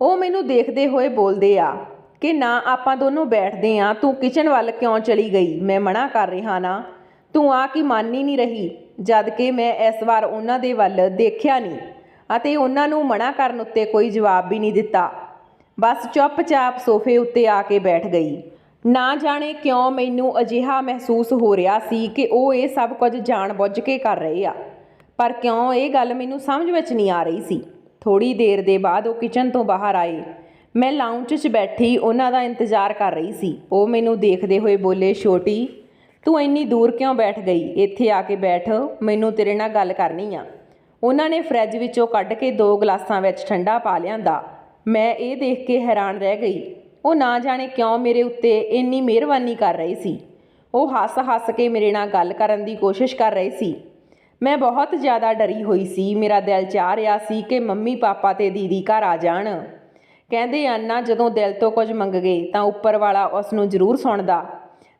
ਉਹ ਮੈਨੂੰ ਦੇਖਦੇ ਹੋਏ ਬੋਲਦੇ ਆ ਕਿ ਨਾ, ਆਪਾਂ ਦੋਨੋਂ ਬੈਠਦੇ ਹਾਂ, ਤੂੰ ਕਿਚਨ ਵੱਲ ਕਿਉਂ ਚਲੀ ਗਈ? ਮੈਂ ਮਨਾ ਕਰ ਰਿਹਾ ਨਾ, ਤੂੰ ਆ ਕੀ ਮੰਨ ਹੀ ਨਹੀਂ ਰਹੀ? ਜਦ ਕਿ ਮੈਂ ਇਸ ਵਾਰ ਉਹਨਾਂ ਦੇ ਵੱਲ ਦੇਖਿਆ ਨਹੀਂ ਅਤੇ ਉਹਨਾਂ ਨੂੰ ਮਨਾ ਕਰਨ ਉੱਤੇ ਕੋਈ ਜਵਾਬ ਵੀ ਨਹੀਂ ਦਿੱਤਾ। ਬਸ ਚੁੱਪਚਾਪ ਸੋਫੇ ਉੱਤੇ ਆ ਕੇ ਬੈਠ ਗਈ। ਨਾ ਜਾਣੇ ਕਿਉਂ ਮੈਨੂੰ ਅਜਿਹਾ ਮਹਿਸੂਸ ਹੋ ਰਿਹਾ ਸੀ ਕਿ ਉਹ ਇਹ ਸਭ ਕੁਝ ਜਾਣ ਬੁੱਝ ਕੇ ਕਰ ਰਹੇ ਆ, ਪਰ ਕਿਉਂ, ਇਹ ਗੱਲ ਮੈਨੂੰ ਸਮਝ ਵਿੱਚ ਨਹੀਂ ਆ ਰਹੀ ਸੀ। ਥੋੜ੍ਹੀ ਦੇਰ ਦੇ ਬਾਅਦ ਉਹ ਕਿਚਨ ਤੋਂ ਬਾਹਰ ਆਏ। ਮੈਂ ਲਾਊਂਜ 'ਚ ਬੈਠੀ ਉਹਨਾਂ ਦਾ ਇੰਤਜ਼ਾਰ ਕਰ ਰਹੀ ਸੀ। ਉਹ ਮੈਨੂੰ ਦੇਖਦੇ ਹੋਏ ਬੋਲੇ, ਛੋਟੀ, ਤੂੰ ਇੰਨੀ ਦੂਰ ਕਿਉਂ ਬੈਠ ਗਈ? ਇੱਥੇ ਆ ਕੇ ਬੈਠ, ਮੈਨੂੰ ਤੇਰੇ ਨਾਲ ਗੱਲ ਕਰਨੀ ਆ। ਉਹਨਾਂ ਨੇ ਫਰਿੱਜ ਵਿੱਚੋਂ ਕੱਢ ਕੇ 2 ਗਲਾਸਾਂ ਵਿੱਚ ਠੰਡਾ ਪਾ ਲਿਆਂਦਾ। ਮੈਂ ਇਹ ਦੇਖ ਕੇ ਹੈਰਾਨ ਰਹਿ ਗਈ। ਉਹ ਨਾ ਜਾਣੇ ਕਿਉਂ ਮੇਰੇ ਉੱਤੇ ਇੰਨੀ ਮਿਹਰਬਾਨੀ ਕਰ ਰਹੇ ਸੀ। ਉਹ ਹੱਸ ਕੇ ਮੇਰੇ ਨਾਲ ਗੱਲ ਕਰਨ ਦੀ ਕੋਸ਼ਿਸ਼ ਕਰ ਰਹੇ ਸੀ। ਮੈਂ ਬਹੁਤ ਜ਼ਿਆਦਾ ਡਰੀ ਹੋਈ ਸੀ। ਮੇਰਾ ਦਿਲ ਚਾਹ ਰਿਹਾ ਸੀ ਕਿ ਮੰਮੀ ਪਾਪਾ ਤੇ ਦੀਦੀ ਘਰ ਆ ਜਾਣ। ਕਹਿੰਦੇ ਹਨ ਨਾ, ਜਦੋਂ ਦਿਲ ਤੋਂ ਕੁਝ ਮੰਗੇ ਤਾਂ ਉੱਪਰ ਵਾਲਾ ਉਸ ਨੂੰ ਜ਼ਰੂਰ ਸੁਣਦਾ।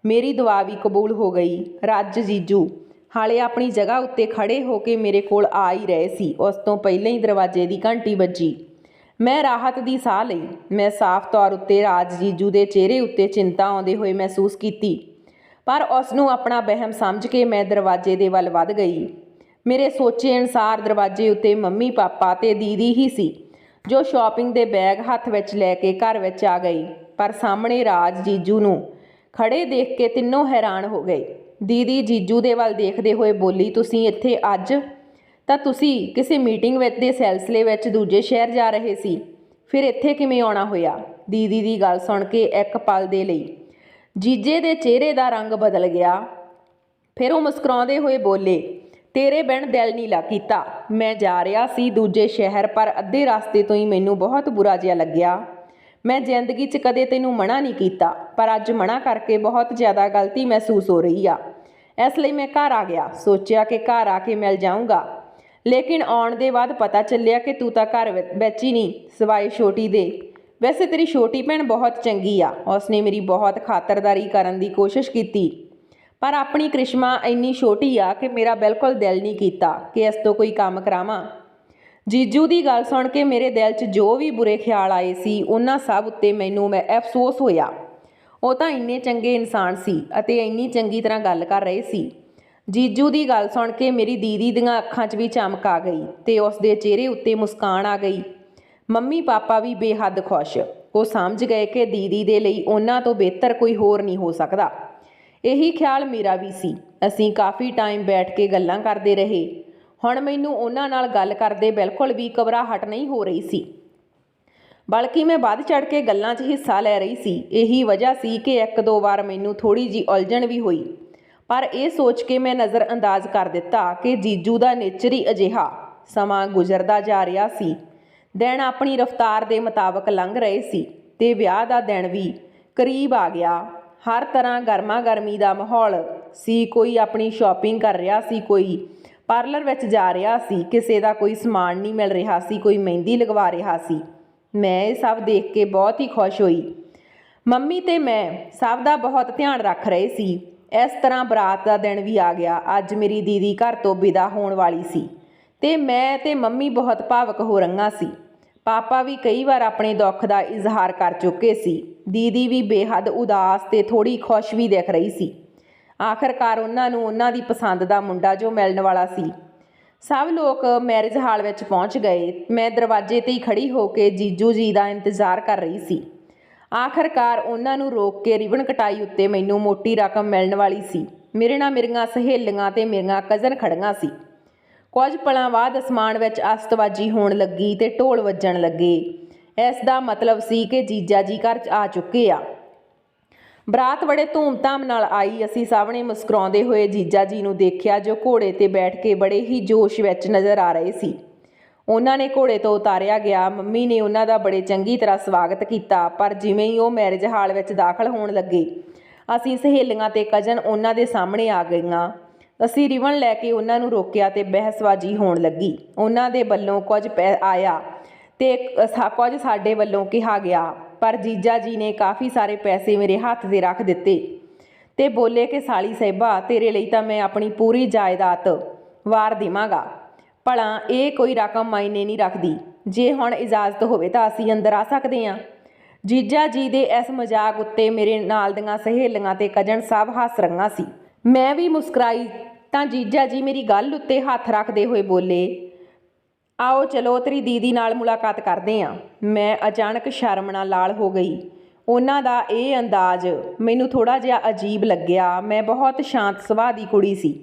ਮੇਰੀ ਦੁਆ ਵੀ ਕਬੂਲ ਹੋ ਗਈ। ਰੱਜ ਜੀਜੂ ਹਾਲੇ ਆਪਣੀ ਜਗ੍ਹਾ ਉੱਤੇ ਖੜੇ ਹੋ ਕੇ ਮੇਰੇ ਕੋਲ ਆ ਹੀ ਰਹੇ ਸੀ। ਉਸ ਤੋਂ ਪਹਿਲਾਂ ਹੀ ਦਰਵਾਜ਼ੇ ਦੀ ਘੰਟੀ ਵੱਜੀ। ਮੈਂ ਰਾਹਤ ਦੀ ਸਾਹ ਲਈ। ਮੈਂ ਸਾਫ਼ ਤੌਰ ਉੱਤੇ ਰਾਜ ਜੀਜੂ ਦੇ ਚਿਹਰੇ ਉੱਤੇ ਚਿੰਤਾ ਆਉਂਦੇ ਹੋਏ ਮਹਿਸੂਸ ਕੀਤੀ, ਪਰ ਉਸ ਨੂੰ ਆਪਣਾ ਵਹਿਮ ਸਮਝ ਕੇ ਮੈਂ ਦਰਵਾਜ਼ੇ ਦੇ ਵੱਲ ਵੱਧ ਗਈ। ਮੇਰੇ ਸੋਚੇ ਅਨੁਸਾਰ ਦਰਵਾਜ਼ੇ ਉੱਤੇ ਮੰਮੀ ਪਾਪਾ ਤੇ ਦੀਦੀ ਹੀ ਸੀ, ਜੋ ਸ਼ਾਪਿੰਗ ਦੇ ਬੈਗ ਹੱਥ ਵਿੱਚ ਲੈ ਕੇ ਘਰ ਵਿੱਚ ਆ ਗਈ। ਪਰ ਸਾਹਮਣੇ ਰਾਜ ਜੀਜੂ ਨੂੰ ਖੜੇ ਦੇਖ ਕੇ ਤਿੰਨੋਂ ਹੈਰਾਨ ਹੋ ਗਏ। ਦੀਦੀ ਜੀਜੂ ਦੇ ਵੱਲ ਦੇਖਦੇ ਹੋਏ ਬੋਲੀ, ਤੁਸੀਂ ਇੱਥੇ ਅੱਜ? ਤਾਂ ਤੁਸੀਂ ਕਿਸੇ ਮੀਟਿੰਗ ਵਿੱਚ ਦੇ ਸਿਲਸਿਲੇ ਵਿੱਚ ਦੂਜੇ ਸ਼ਹਿਰ ਜਾ ਰਹੇ ਸੀ, ਫਿਰ ਇੱਥੇ ਕਿਵੇਂ ਆਉਣਾ ਹੋਇਆ? ਦੀਦੀ ਦੀ ਗੱਲ ਸੁਣ ਕੇ ਇੱਕ ਪਲ ਦੇ ਲਈ ਜੀਜੇ ਦੇ ਚਿਹਰੇ ਦਾ ਰੰਗ ਬਦਲ ਗਿਆ। ਫਿਰ ਉਹ ਮੁਸਕਰਾਉਂਦੇ ਹੋਏ ਬੋਲੇ, ਤੇਰੇ ਬਿਨ ਦਿਲ ਨਹੀਂ ਲੱਗ ਕੀਤਾ। ਮੈਂ ਜਾ ਰਿਹਾ ਸੀ ਦੂਜੇ ਸ਼ਹਿਰ, ਪਰ ਅੱਧੇ ਰਸਤੇ ਤੋਂ ਹੀ ਮੈਨੂੰ ਬਹੁਤ ਬੁਰਾ ਜਿਹਾ ਲੱਗਿਆ। ਮੈਂ ਜ਼ਿੰਦਗੀ 'ਚ ਕਦੇ ਤੈਨੂੰ ਮਨਾ ਨਹੀਂ ਕੀਤਾ, ਪਰ ਅੱਜ ਮਨਾ ਕਰਕੇ ਬਹੁਤ ਜ਼ਿਆਦਾ ਗਲਤੀ ਮਹਿਸੂਸ ਹੋ ਰਹੀ ਆ। ਇਸ ਲਈ ਮੈਂ ਘਰ ਆ ਗਿਆ। ਸੋਚਿਆ ਕਿ ਘਰ ਆ ਕੇ ਮਿਲ ਜਾਊਂਗਾ, ਲੇਕਿਨ ਆਉਣ ਦੇ ਬਾਅਦ ਪਤਾ ਚੱਲਿਆ ਕਿ ਤੂੰ ਤਾਂ ਘਰ ਵਿੱਚ ਹੀ ਨਹੀਂ, ਸਿਵਾਏ ਛੋਟੀ ਦੇ। ਵੈਸੇ ਤੇਰੀ ਛੋਟੀ ਭੈਣ ਬਹੁਤ ਚੰਗੀ ਆ। ਉਸਨੇ ਮੇਰੀ ਬਹੁਤ ਖਾਤਰਦਾਰੀ ਕਰਨ ਦੀ ਕੋਸ਼ਿਸ਼ ਕੀਤੀ, ਪਰ ਆਪਣੀ ਕ੍ਰਿਸ਼ਮਾ ਇੰਨੀ ਛੋਟੀ ਆ ਕਿ ਮੇਰਾ ਬਿਲਕੁਲ ਦਿਲ ਨਹੀਂ ਕੀਤਾ ਕਿ ਇਸ ਤੋਂ ਕੋਈ ਕੰਮ ਕਰਾਵਾਂ। ਜੀਜੂ ਦੀ ਗੱਲ ਸੁਣ ਕੇ ਮੇਰੇ ਦਿਲ 'ਚ ਜੋ ਵੀ ਬੁਰੇ ਖਿਆਲ ਆਏ ਸੀ, ਉਹਨਾਂ ਸਭ ਉੱਤੇ ਮੈਨੂੰ ਅਫਸੋਸ ਹੋਇਆ। ਉਹ ਤਾਂ ਇੰਨੇ ਚੰਗੇ ਇਨਸਾਨ ਸੀ ਅਤੇ ਇੰਨੀ ਚੰਗੀ ਤਰ੍ਹਾਂ ਗੱਲ ਕਰ ਰਹੇ ਸੀ। ਜੀਜੂ ਦੀ ਗੱਲ ਸੁਣ ਕੇ ਮੇਰੀ ਦੀਦੀ ਦੀਆਂ ਅੱਖਾਂ 'ਚ ਵੀ ਚਮਕ ਆ ਗਈ ਤੇ ਉਸ ਦੇ ਚਿਹਰੇ ਉੱਤੇ ਮੁਸਕਾਨ ਆ ਗਈ। ਮੰਮੀ ਪਾਪਾ ਵੀ ਬੇਹੱਦ ਖੁਸ਼। ਉਹ ਸਮਝ ਗਏ ਕਿ ਦੀਦੀ ਦੇ ਲਈ ਉਹਨਾਂ ਤੋਂ ਬਿਹਤਰ ਕੋਈ ਹੋਰ ਨਹੀਂ ਹੋ ਸਕਦਾ। ਇਹੀ ਖਿਆਲ ਮੇਰਾ ਵੀ ਸੀ। ਅਸੀਂ ਕਾਫੀ ਟਾਈਮ ਬੈਠ ਕੇ ਗੱਲਾਂ ਕਰਦੇ ਰਹੇ। ਹੁਣ ਮੈਨੂੰ ਉਹਨਾਂ ਨਾਲ ਗੱਲ ਕਰਦੇ ਬਿਲਕੁਲ ਵੀ ਘਬਰਾਹਟ ਨਹੀਂ ਹੋ ਰਹੀ ਸੀ, ਬਲਕਿ ਮੈਂ ਵੱਧ ਚੜ੍ਹ ਕੇ ਗੱਲਾਂ 'ਚ ਹਿੱਸਾ ਲੈ ਰਹੀ ਸੀ। ਇਹੀ ਵਜ੍ਹਾ ਸੀ ਕਿ ਇੱਕ ਦੋ ਵਾਰ ਮੈਨੂੰ ਥੋੜ੍ਹੀ ਜਿਹੀ ਉਲਝਣ ਵੀ ਹੋਈ, ਪਰ ਇਹ ਸੋਚ ਕੇ ਮੈਂ ਨਜ਼ਰਅੰਦਾਜ਼ ਕਰ ਦਿੱਤਾ ਕਿ ਜੀਜੂ ਦਾ ਨੇਚਰ ਹੀ ਅਜਿਹਾ। ਸਮਾਂ ਗੁਜ਼ਰਦਾ ਜਾ ਰਿਹਾ ਸੀ। ਦਿਨ ਆਪਣੀ ਰਫ਼ਤਾਰ ਦੇ ਮੁਤਾਬਕ ਲੰਘ ਰਹੇ ਸੀ ਤੇ ਵਿਆਹ ਦਾ ਦਿਨ ਵੀ ਕਰੀਬ ਆ ਗਿਆ। ਹਰ ਤਰ੍ਹਾਂ ਗਰਮਾ ਗਰਮੀ ਦਾ ਮਾਹੌਲ ਸੀ। ਕੋਈ ਆਪਣੀ ਸ਼ਾਪਿੰਗ ਕਰ ਰਿਹਾ ਸੀ, ਕੋਈ ਪਾਰਲਰ ਵਿੱਚ ਜਾ ਰਿਹਾ ਸੀ, ਕਿਸੇ ਦਾ ਕੋਈ ਸਮਾਨ ਨਹੀਂ ਮਿਲ ਰਿਹਾ ਸੀ, ਕੋਈ ਮਹਿੰਦੀ ਲਗਵਾ ਰਿਹਾ ਸੀ। ਮੈਂ ਇਹ ਸਭ ਦੇਖ ਕੇ ਬਹੁਤ ਹੀ ਖੁਸ਼ ਹੋਈ। ਮੰਮੀ ਤੇ ਮੈਂ ਸਭ ਦਾ ਬਹੁਤ ਧਿਆਨ ਰੱਖ ਰਹੇ ਸੀ। ਇਸ ਤਰ੍ਹਾਂ ਬਰਾਤ ਦਾ ਦਿਨ ਵੀ ਆ ਗਿਆ। ਅੱਜ ਮੇਰੀ ਦੀਦੀ ਘਰ ਤੋਂ ਵਿਦਾ ਹੋਣ ਵਾਲੀ ਸੀ ਤੇ ਮੈਂ ਤੇ ਮੰਮੀ ਬਹੁਤ ਭਾਵੁਕ ਹੋ ਰਹੀਆਂ ਸੀ। ਪਾਪਾ ਵੀ ਕਈ ਵਾਰ ਆਪਣੇ ਦੁੱਖ ਦਾ ਇਜ਼ਹਾਰ ਕਰ ਚੁੱਕੇ ਸੀ। ਦੀਦੀ ਵੀ ਬੇਹੱਦ ਉਦਾਸ ਤੇ ਥੋੜ੍ਹੀ ਖੁਸ਼ ਵੀ ਦਿਖ ਰਹੀ ਸੀ। ਆਖਰਕਾਰ ਉਹਨਾਂ ਨੂੰ ਉਹਨਾਂ ਦੀ ਪਸੰਦ ਦਾ ਮੁੰਡਾ ਜੋ ਮਿਲਣ ਵਾਲਾ ਸੀ। ਸਭ ਲੋਕ ਮੈਰਿਜ ਹਾਲ ਵਿੱਚ ਪਹੁੰਚ ਗਏ। ਮੈਂ ਦਰਵਾਜ਼ੇ 'ਤੇ ਹੀ ਖੜੀ ਹੋ ਕੇ ਜੀਜੂ ਜੀ ਦਾ ਇੰਤਜ਼ਾਰ ਕਰ ਰਹੀ ਸੀ। ਆਖਰਕਾਰ ਉਹਨਾਂ ਨੂੰ ਰੋਕ ਕੇ ਰਿਬਨ ਕਟਾਈ ਉੱਤੇ ਮੈਨੂੰ ਮੋਟੀ ਰਕਮ ਮਿਲਣ ਵਾਲੀ ਸੀ। ਮੇਰੇ ਨਾਲ ਮੇਰੀਆਂ ਸਹੇਲੀਆਂ ਤੇ ਮੇਰੀਆਂ ਕਜ਼ਨ ਖੜੀਆਂ ਸੀ। ਕੁਝ ਪਲਾਂ ਬਾਅਦ ਅਸਮਾਨ ਵਿੱਚ ਅਸਤਬਾਜ਼ੀ ਹੋਣ ਲੱਗੀ ਤੇ ਢੋਲ ਵੱਜਣ ਲੱਗੇ। ਇਸ ਦਾ ਮਤਲਬ ਸੀ ਕਿ ਜੀਜਾ ਜੀ ਘਰ 'ਚ ਆ ਚੁੱਕੇ ਆ। ਬਰਾਤ ਬੜੇ ਧੂਮਧਾਮ ਨਾਲ ਆਈ। ਅਸੀਂ ਸਭ ਨੇ ਮੁਸਕਰਾਉਂਦੇ ਹੋਏ ਜੀਜਾ ਜੀ ਨੂੰ ਦੇਖਿਆ, ਜੋ ਘੋੜੇ 'ਤੇ ਬੈਠ ਕੇ ਬੜੇ ਹੀ ਜੋਸ਼ ਵਿੱਚ ਨਜ਼ਰ ਆ ਰਹੇ ਸੀ। ਉਹਨਾਂ ਨੇ ਘੋੜੇ ਤੋਂ ਉਤਾਰਿਆ ਗਿਆ। ਮੰਮੀ ਨੇ ਉਹਨਾਂ ਦਾ ਬੜੇ ਚੰਗੀ ਤਰ੍ਹਾਂ ਸਵਾਗਤ ਕੀਤਾ, ਪਰ ਜਿਵੇਂ ਹੀ ਉਹ ਮੈਰਿਜ ਹਾਲ ਵਿੱਚ ਦਾਖਲ ਹੋਣ ਲੱਗੇ, ਅਸੀਂ ਸਹੇਲੀਆਂ ਤੇ ਕਜ਼ਨ ਉਹਨਾਂ ਦੇ ਸਾਹਮਣੇ ਆ ਗਈਆਂ। ਅਸੀਂ ਰਿਬਨ ਲੈ ਕੇ ਉਹਨਾਂ ਨੂੰ ਰੋਕਿਆ ਤੇ ਬਹਿਸਬਾਜ਼ੀ ਹੋਣ ਲੱਗੀ। ਉਹਨਾਂ ਦੇ ਵੱਲੋਂ ਕੁਝ ਆਇਆ ਤੇ ਕੁਝ ਸਾਡੇ ਵੱਲੋਂ ਕਿਹਾ ਗਿਆ, ਪਰ ਜੀਜਾ ਜੀ ਨੇ ਕਾਫੀ ਸਾਰੇ ਪੈਸੇ ਮੇਰੇ ਹੱਥ 'ਤੇ ਰੱਖ ਦਿੱਤੇ ਤੇ ਬੋਲੇ ਕਿ ਸਾਲੀ ਸਾਹਿਬਾ, ਤੇਰੇ ਲਈ ਤਾਂ ਮੈਂ ਆਪਣੀ ਪੂਰੀ ਜਾਇਦਾਦ ਵਾਰ ਦੇਵਾਂਗਾ। ਭਲਾ ਇਹ ਕੋਈ ਰਕਮ ਮਾਇਨੇ ਨਹੀਂ ਰੱਖਦੀ। ਜੇ ਹੁਣ ਇਜਾਜ਼ਤ ਹੋਵੇ ਤਾਂ ਅਸੀਂ ਅੰਦਰ ਆ ਸਕਦੇ ਹਾਂ। ਜੀਜਾ ਜੀ ਦੇ ਇਸ ਮਜ਼ਾਕ ਉੱਤੇ ਮੇਰੇ ਨਾਲ ਦੀਆਂ ਸਹੇਲੀਆਂ ਤੇ ਕਜ਼ਨ ਸਭ ਹੱਸ ਰਹੀਆਂ ਸੀ। ਮੈਂ ਵੀ ਮੁਸਕਰਾਈ ਤਾਂ ਜੀਜਾ ਜੀ ਮੇਰੀ ਗੱਲ ਉੱਤੇ ਹੱਥ ਰੱਖਦੇ ਹੋਏ ਬੋਲੇ, ਆਓ ਚਲੋ ਤੇਰੀ ਦੀਦੀ ਨਾਲ ਮੁਲਾਕਾਤ ਕਰਦੇ ਹਾਂ। ਮੈਂ ਅਚਾਨਕ ਸ਼ਰਮ ਨਾਲ ਲਾਲ ਹੋ ਗਈ। ਉਹਨਾਂ ਦਾ ਇਹ ਅੰਦਾਜ਼ ਮੈਨੂੰ ਥੋੜ੍ਹਾ ਜਿਹਾ ਅਜੀਬ ਲੱਗਿਆ। ਮੈਂ ਬਹੁਤ ਸ਼ਾਂਤ ਸੁਭਾਅ ਦੀ ਕੁੜੀ ਸੀ।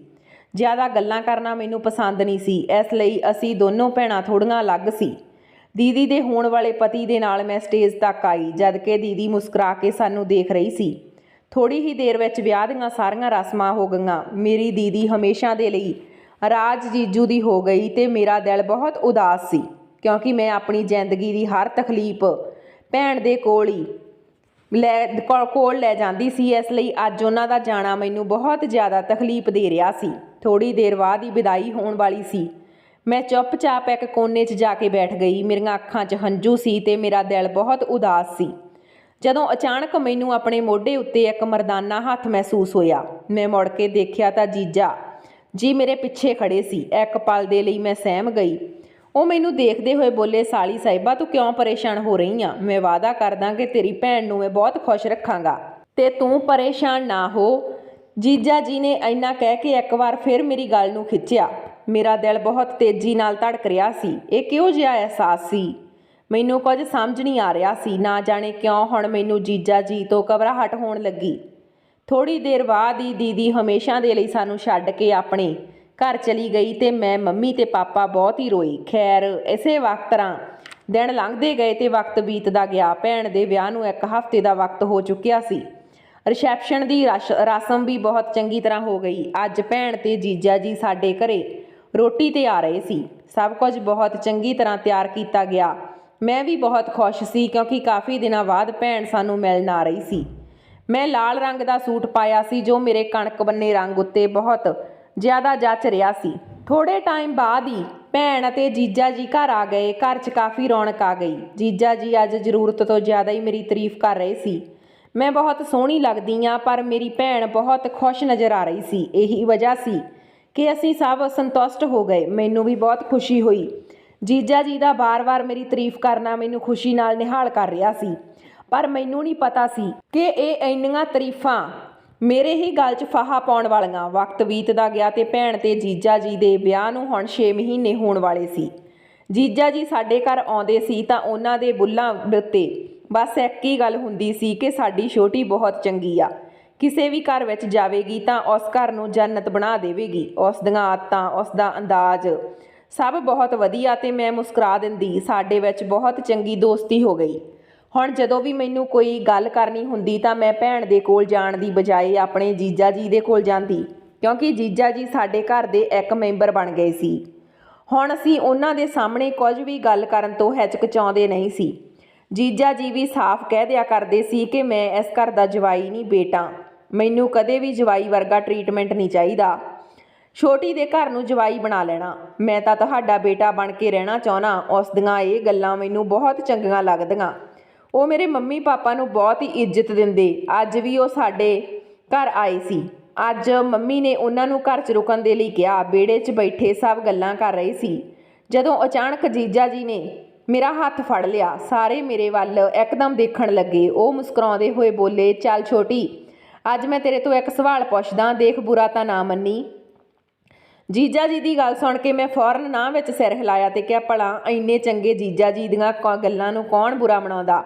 ਜ਼ਿਆਦਾ ਗੱਲਾਂ ਕਰਨਾ ਮੈਨੂੰ ਪਸੰਦ ਨਹੀਂ ਸੀ। ਇਸ ਲਈ ਅਸੀਂ ਦੋਨੋਂ ਭੈਣਾਂ ਥੋੜ੍ਹੀਆਂ ਅਲੱਗ ਸੀ। ਦੀਦੀ ਦੇ ਹੋਣ ਵਾਲੇ ਪਤੀ ਦੇ ਨਾਲ ਮੈਂ ਸਟੇਜ ਤੱਕ ਆਈ, ਜਦ ਕਿ ਦੀਦੀ ਮੁਸਕਰਾ ਕੇ ਸਾਨੂੰ ਦੇਖ ਰਹੀ ਸੀ। ਥੋੜ੍ਹੀ ਹੀ ਦੇਰ ਵਿੱਚ ਵਿਆਹ ਦੀਆਂ ਸਾਰੀਆਂ ਰਸਮਾਂ ਹੋ ਗਈਆਂ। ਮੇਰੀ ਦੀਦੀ ਹਮੇਸ਼ਾ ਦੇ ਲਈ ਰਾਜ ਜੀਜੂ ਦੀ ਹੋ ਗਈ ਤੇ ਮੇਰਾ ਦਿਲ ਬਹੁਤ ਉਦਾਸ ਸੀ, ਕਿਉਂਕਿ ਮੈਂ ਆਪਣੀ ਜ਼ਿੰਦਗੀ ਦੀ ਹਰ ਤਕਲੀਫ ਭੈਣ ਦੇ ਕੋਲ ਲੈ ਜਾਂਦੀ ਸੀ। ਇਸ ਲਈ ਅੱਜ ਉਹਨਾਂ ਦਾ ਜਾਣਾ ਮੈਨੂੰ ਬਹੁਤ ਜ਼ਿਆਦਾ ਤਕਲੀਫ ਦੇ ਰਿਹਾ ਸੀ। ਥੋੜ੍ਹੀ ਦੇਰ ਬਾਅਦ ਹੀ ਵਿਦਾਈ ਹੋਣ ਵਾਲੀ ਸੀ। ਮੈਂ ਚੁੱਪਚਾਪ ਇੱਕ ਕੋਨੇ 'ਚ ਜਾ ਕੇ ਬੈਠ ਗਈ। ਮੇਰੀਆਂ ਅੱਖਾਂ 'ਚ ਹੰਝੂ ਸੀ ਤੇ ਮੇਰਾ ਦਿਲ ਬਹੁਤ ਉਦਾਸ ਸੀ, ਜਦੋਂ ਅਚਾਨਕ ਮੈਨੂੰ ਆਪਣੇ ਮੋਢੇ ਉੱਤੇ ਇੱਕ ਮਰਦਾਨਾ ਹੱਥ ਮਹਿਸੂਸ ਹੋਇਆ। ਮੈਂ ਮੁੜ ਕੇ ਦੇਖਿਆ ਤਾਂ ਜੀਜਾ ਜੀ ਮੇਰੇ ਪਿੱਛੇ ਖੜੇ ਸੀ। ਇੱਕ ਪਲ ਦੇ ਲਈ ਮੈਂ ਸਹਿਮ ਗਈ। ਉਹ ਮੈਨੂੰ ਦੇਖਦੇ ਹੋਏ ਬੋਲੇ, ਸਾਲੀ ਸਾਹਿਬਾ, ਤੂੰ ਕਿਉਂ ਪਰੇਸ਼ਾਨ ਹੋ ਰਹੀ ਆਂ? ਮੈਂ ਵਾਅਦਾ ਕਰਦਾ ਕਿ ਤੇਰੀ ਭੈਣ ਨੂੰ ਮੈਂ ਬਹੁਤ ਖੁਸ਼ ਰੱਖਾਂਗਾ ਤੇ ਤੂੰ ਪਰੇਸ਼ਾਨ ਨਾ ਹੋ। ਜੀਜਾ ਜੀ ਨੇ ਇੰਨਾ ਕਹਿ ਕੇ ਇੱਕ ਵਾਰ ਫਿਰ ਮੇਰੀ ਗੱਲ ਨੂੰ ਖਿੱਚਿਆ। ਮੇਰਾ ਦਿਲ ਬਹੁਤ ਤੇਜ਼ੀ ਨਾਲ ਧੜਕ ਰਿਹਾ ਸੀ। ਇਹ ਕਿਹੋ ਜਿਹਾ ਅਹਿਸਾਸ ਸੀ? ਮੈਨੂੰ ਕੁਝ ਸਮਝ ਨਹੀਂ ਆ ਰਿਹਾ ਸੀ। ਨਾ ਜਾਣੇ ਕਿਉਂ ਹੁਣ ਮੈਨੂੰ ਜੀਜਾ ਜੀ ਤੋਂ ਘਬਰਾਹਟ ਹੋਣ ਲੱਗੀ। ਥੋੜ੍ਹੀ ਦੇਰ ਬਾਅਦ ਹੀ ਦੀਦੀ ਹਮੇਸ਼ਾ ਦੇ ਲਈ ਸਾਨੂੰ ਛੱਡ ਕੇ ਆਪਣੇ ਘਰ ਚਲੀ ਗਈ ਤੇ ਮੈਂ, ਮੰਮੀ ਤੇ ਪਾਪਾ ਬਹੁਤ ਹੀ ਰੋਏ। ਖੈਰ, ਇਸੇ ਵਕਤ ਤਰ੍ਹਾਂ ਦਿਨ ਲੰਘਦੇ ਗਏ ਤੇ ਵਕਤ ਬੀਤਦਾ ਗਿਆ। ਭੈਣ ਦੇ ਵਿਆਹ ਨੂੰ 1 ਹਫ਼ਤੇ ਦਾ ਵਕਤ ਹੋ ਚੁੱਕਿਆ ਸੀ। ਰਿਸੈਪਸ਼ਨ ਦੀ ਰਸਮ ਵੀ ਬਹੁਤ ਚੰਗੀ ਤਰ੍ਹਾਂ ਹੋ ਗਈ। ਅੱਜ ਭੈਣ ਤੇ ਜੀਜਾ ਜੀ ਸਾਡੇ ਘਰੇ ਰੋਟੀ 'ਤੇ ਆ ਰਹੇ ਸੀ। ਸਭ ਕੁਝ ਬਹੁਤ ਚੰਗੀ ਤਰ੍ਹਾਂ ਤਿਆਰ ਕੀਤਾ ਗਿਆ। ਮੈਂ ਵੀ ਬਹੁਤ ਖੁਸ਼ ਸੀ, ਕਿਉਂਕਿ ਕਾਫੀ ਦਿਨਾਂ ਬਾਅਦ ਭੈਣ ਸਾਨੂੰ ਮਿਲਣ ਆ ਰਹੀ ਸੀ। ਮੈਂ ਲਾਲ ਰੰਗ ਦਾ ਸੂਟ ਪਾਇਆ ਸੀ, ਜੋ ਮੇਰੇ ਕਣਕ ਬੰਨੇ ਰੰਗ ਉੱਤੇ ਬਹੁਤ ਜ਼ਿਆਦਾ ਜੱਚ ਰਿਹਾ ਸੀ। ਥੋੜ੍ਹੇ ਟਾਈਮ ਬਾਅਦ ਹੀ ਭੈਣ ਅਤੇ ਜੀਜਾ ਜੀ ਘਰ ਆ ਗਏ। ਘਰ 'ਚ ਕਾਫੀ ਰੌਣਕ ਆ ਗਈ। ਜੀਜਾ ਜੀ ਅੱਜ ਜ਼ਰੂਰਤ ਤੋਂ ਜ਼ਿਆਦਾ ਹੀ ਮੇਰੀ ਤਾਰੀਫ ਕਰ ਰਹੇ ਸੀ। ਮੈਂ ਬਹੁਤ ਸੋਹਣੀ ਲੱਗਦੀ ਹਾਂ, ਪਰ ਮੇਰੀ ਭੈਣ ਬਹੁਤ ਖੁਸ਼ ਨਜ਼ਰ ਆ ਰਹੀ ਸੀ। ਇਹੀ ਵਜ੍ਹਾ ਸੀ ਕਿ ਅਸੀਂ ਸਭ ਸੰਤੁਸ਼ਟ ਹੋ ਗਏ। ਮੈਨੂੰ ਵੀ ਬਹੁਤ ਖੁਸ਼ੀ ਹੋਈ। ਜੀਜਾ ਜੀ ਦਾ ਵਾਰ-ਵਾਰ ਮੇਰੀ ਤਾਰੀਫ ਕਰਨਾ ਮੈਨੂੰ ਖੁਸ਼ੀ ਨਾਲ ਨਿਹਾਲ ਕਰ ਰਿਹਾ ਸੀ, ਪਰ ਮੈਨੂੰ ਨਹੀਂ ਪਤਾ ਸੀ ਕਿ ਇਹ ਇੰਨੀਆਂ ਤਾਰੀਫਾਂ ਮੇਰੇ ਹੀ ਗਲ 'ਚ ਫਾਹਾ ਪਾਉਣ ਵਾਲੀਆਂ। ਵਕਤ ਬੀਤਦਾ ਗਿਆ ਤੇ ਭੈਣ ਤੇ ਜੀਜਾ ਜੀ ਦੇ ਵਿਆਹ ਨੂੰ ਹੁਣ 6 ਮਹੀਨੇ ਹੋਣ ਵਾਲੇ ਸੀ। ਜੀਜਾ ਜੀ ਸਾਡੇ ਘਰ ਆਉਂਦੇ ਸੀ ਤਾਂ ਉਹਨਾਂ ਦੇ ਬੁੱਲ੍ਹਾਂ ਉੱਤੇ ਬਸ ਇੱਕ ਹੀ ਗੱਲ ਹੁੰਦੀ ਸੀ ਕਿ ਸਾਡੀ ਛੋਟੀ ਬਹੁਤ ਚੰਗੀ ਆ, ਕਿਸੇ ਵੀ ਘਰ ਵਿੱਚ ਜਾਵੇਗੀ ਤਾਂ ਉਸ ਘਰ ਨੂੰ ਜੰਨਤ ਬਣਾ ਦੇਵੇਗੀ। ਉਸ ਦੀਆਂ ਆਦਤਾਂ, ਉਸ ਦਾ ਅੰਦਾਜ਼ ਸਭ ਬਹੁਤ ਵਧੀਆ ਤੇ ਮੈਂ ਮੁਸਕਰਾ ਦਿੰਦੀ। ਸਾਡੇ ਵਿੱਚ ਬਹੁਤ ਚੰਗੀ ਦੋਸਤੀ ਹੋ ਗਈ। ਹੁਣ ਜਦੋਂ ਵੀ ਮੈਨੂੰ ਕੋਈ ਗੱਲ ਕਰਨੀ ਹੁੰਦੀ ਤਾਂ ਮੈਂ ਭੈਣ ਦੇ ਕੋਲ ਜਾਣ ਦੀ ਬਜਾਏ ਆਪਣੇ ਜੀਜਾ ਜੀ ਦੇ ਕੋਲ ਜਾਂਦੀ, ਕਿਉਂਕਿ ਜੀਜਾ ਜੀ ਸਾਡੇ ਘਰ ਦੇ ਇੱਕ ਮੈਂਬਰ ਬਣ ਗਏ ਸੀ। ਹੁਣ ਅਸੀਂ ਉਹਨਾਂ ਦੇ ਸਾਹਮਣੇ ਕੁਝ ਵੀ ਗੱਲ ਕਰਨ ਤੋਂ ਹਿਚਕਚਾਉਂਦੇ ਨਹੀਂ ਸੀ। ਜੀਜਾ ਜੀ ਵੀ ਸਾਫ਼ ਕਹਿ ਦਿਆ ਕਰਦੇ ਸੀ ਕਿ ਮੈਂ ਇਸ ਘਰ ਦਾ ਜਵਾਈ ਨਹੀਂ, ਬੇਟਾ। ਮੈਨੂੰ ਕਦੇ ਵੀ ਜਵਾਈ ਵਰਗਾ ਟਰੀਟਮੈਂਟ ਨਹੀਂ ਚਾਹੀਦਾ। ਛੋਟੀ ਦੇ ਘਰ ਨੂੰ ਜਵਾਈ ਬਣਾ ਲੈਣਾ। ਮੈਂ ਤਾਂ ਤੁਹਾਡਾ ਬੇਟਾ ਬਣ ਕੇ ਰਹਿਣਾ ਚਾਹੁੰਦਾ। ਉਸ ਦੀਆਂ ਇਹ ਗੱਲਾਂ ਮੈਨੂੰ ਬਹੁਤ ਚੰਗੀਆਂ ਲੱਗਦੀਆਂ। ਉਹ ਮੇਰੇ ਮੰਮੀ ਪਾਪਾ ਨੂੰ ਬਹੁਤ ਹੀ ਇੱਜ਼ਤ ਦਿੰਦੇ। ਅੱਜ ਵੀ ਉਹ ਸਾਡੇ ਘਰ ਆਏ ਸੀ। ਅੱਜ ਮੰਮੀ ਨੇ ਉਹਨਾਂ ਨੂੰ ਘਰ 'ਚ ਰੁਕਣ ਦੇ ਲਈ ਕਿਹਾ। ਵਿਹੜੇ 'ਚ ਬੈਠੇ ਸਭ ਗੱਲਾਂ ਕਰ ਰਹੇ ਸੀ, ਜਦੋਂ ਅਚਾਨਕ ਜੀਜਾ ਜੀ ਨੇ ਮੇਰਾ ਹੱਥ ਫੜ ਲਿਆ। ਸਾਰੇ ਮੇਰੇ ਵੱਲ ਇੱਕਦਮ ਦੇਖਣ ਲੱਗੇ। ਉਹ ਮੁਸਕਰਾਉਂਦੇ ਹੋਏ ਬੋਲੇ, ਚੱਲ ਛੋਟੀ, ਅੱਜ ਮੈਂ ਤੇਰੇ ਤੋਂ ਇੱਕ ਸਵਾਲ ਪੁੱਛਦਾ, ਦੇਖ ਬੁਰਾ ਤਾਂ ਨਾ ਮੰਨੀ। ਜੀਜਾ ਜੀ ਦੀ ਗੱਲ ਸੁਣ ਕੇ ਮੈਂ ਫੌਰਨ ਨਾਂਹ ਵਿੱਚ ਸਿਰ ਹਿਲਾਇਆ ਤੇ ਕਿਹਾ, ਭਲਾ ਇੰਨੇ ਚੰਗੇ ਜੀਜਾ ਜੀ ਦੀਆਂ ਗੱਲਾਂ ਨੂੰ ਕੌਣ ਬੁਰਾ ਮਨਾਉਂਦਾ।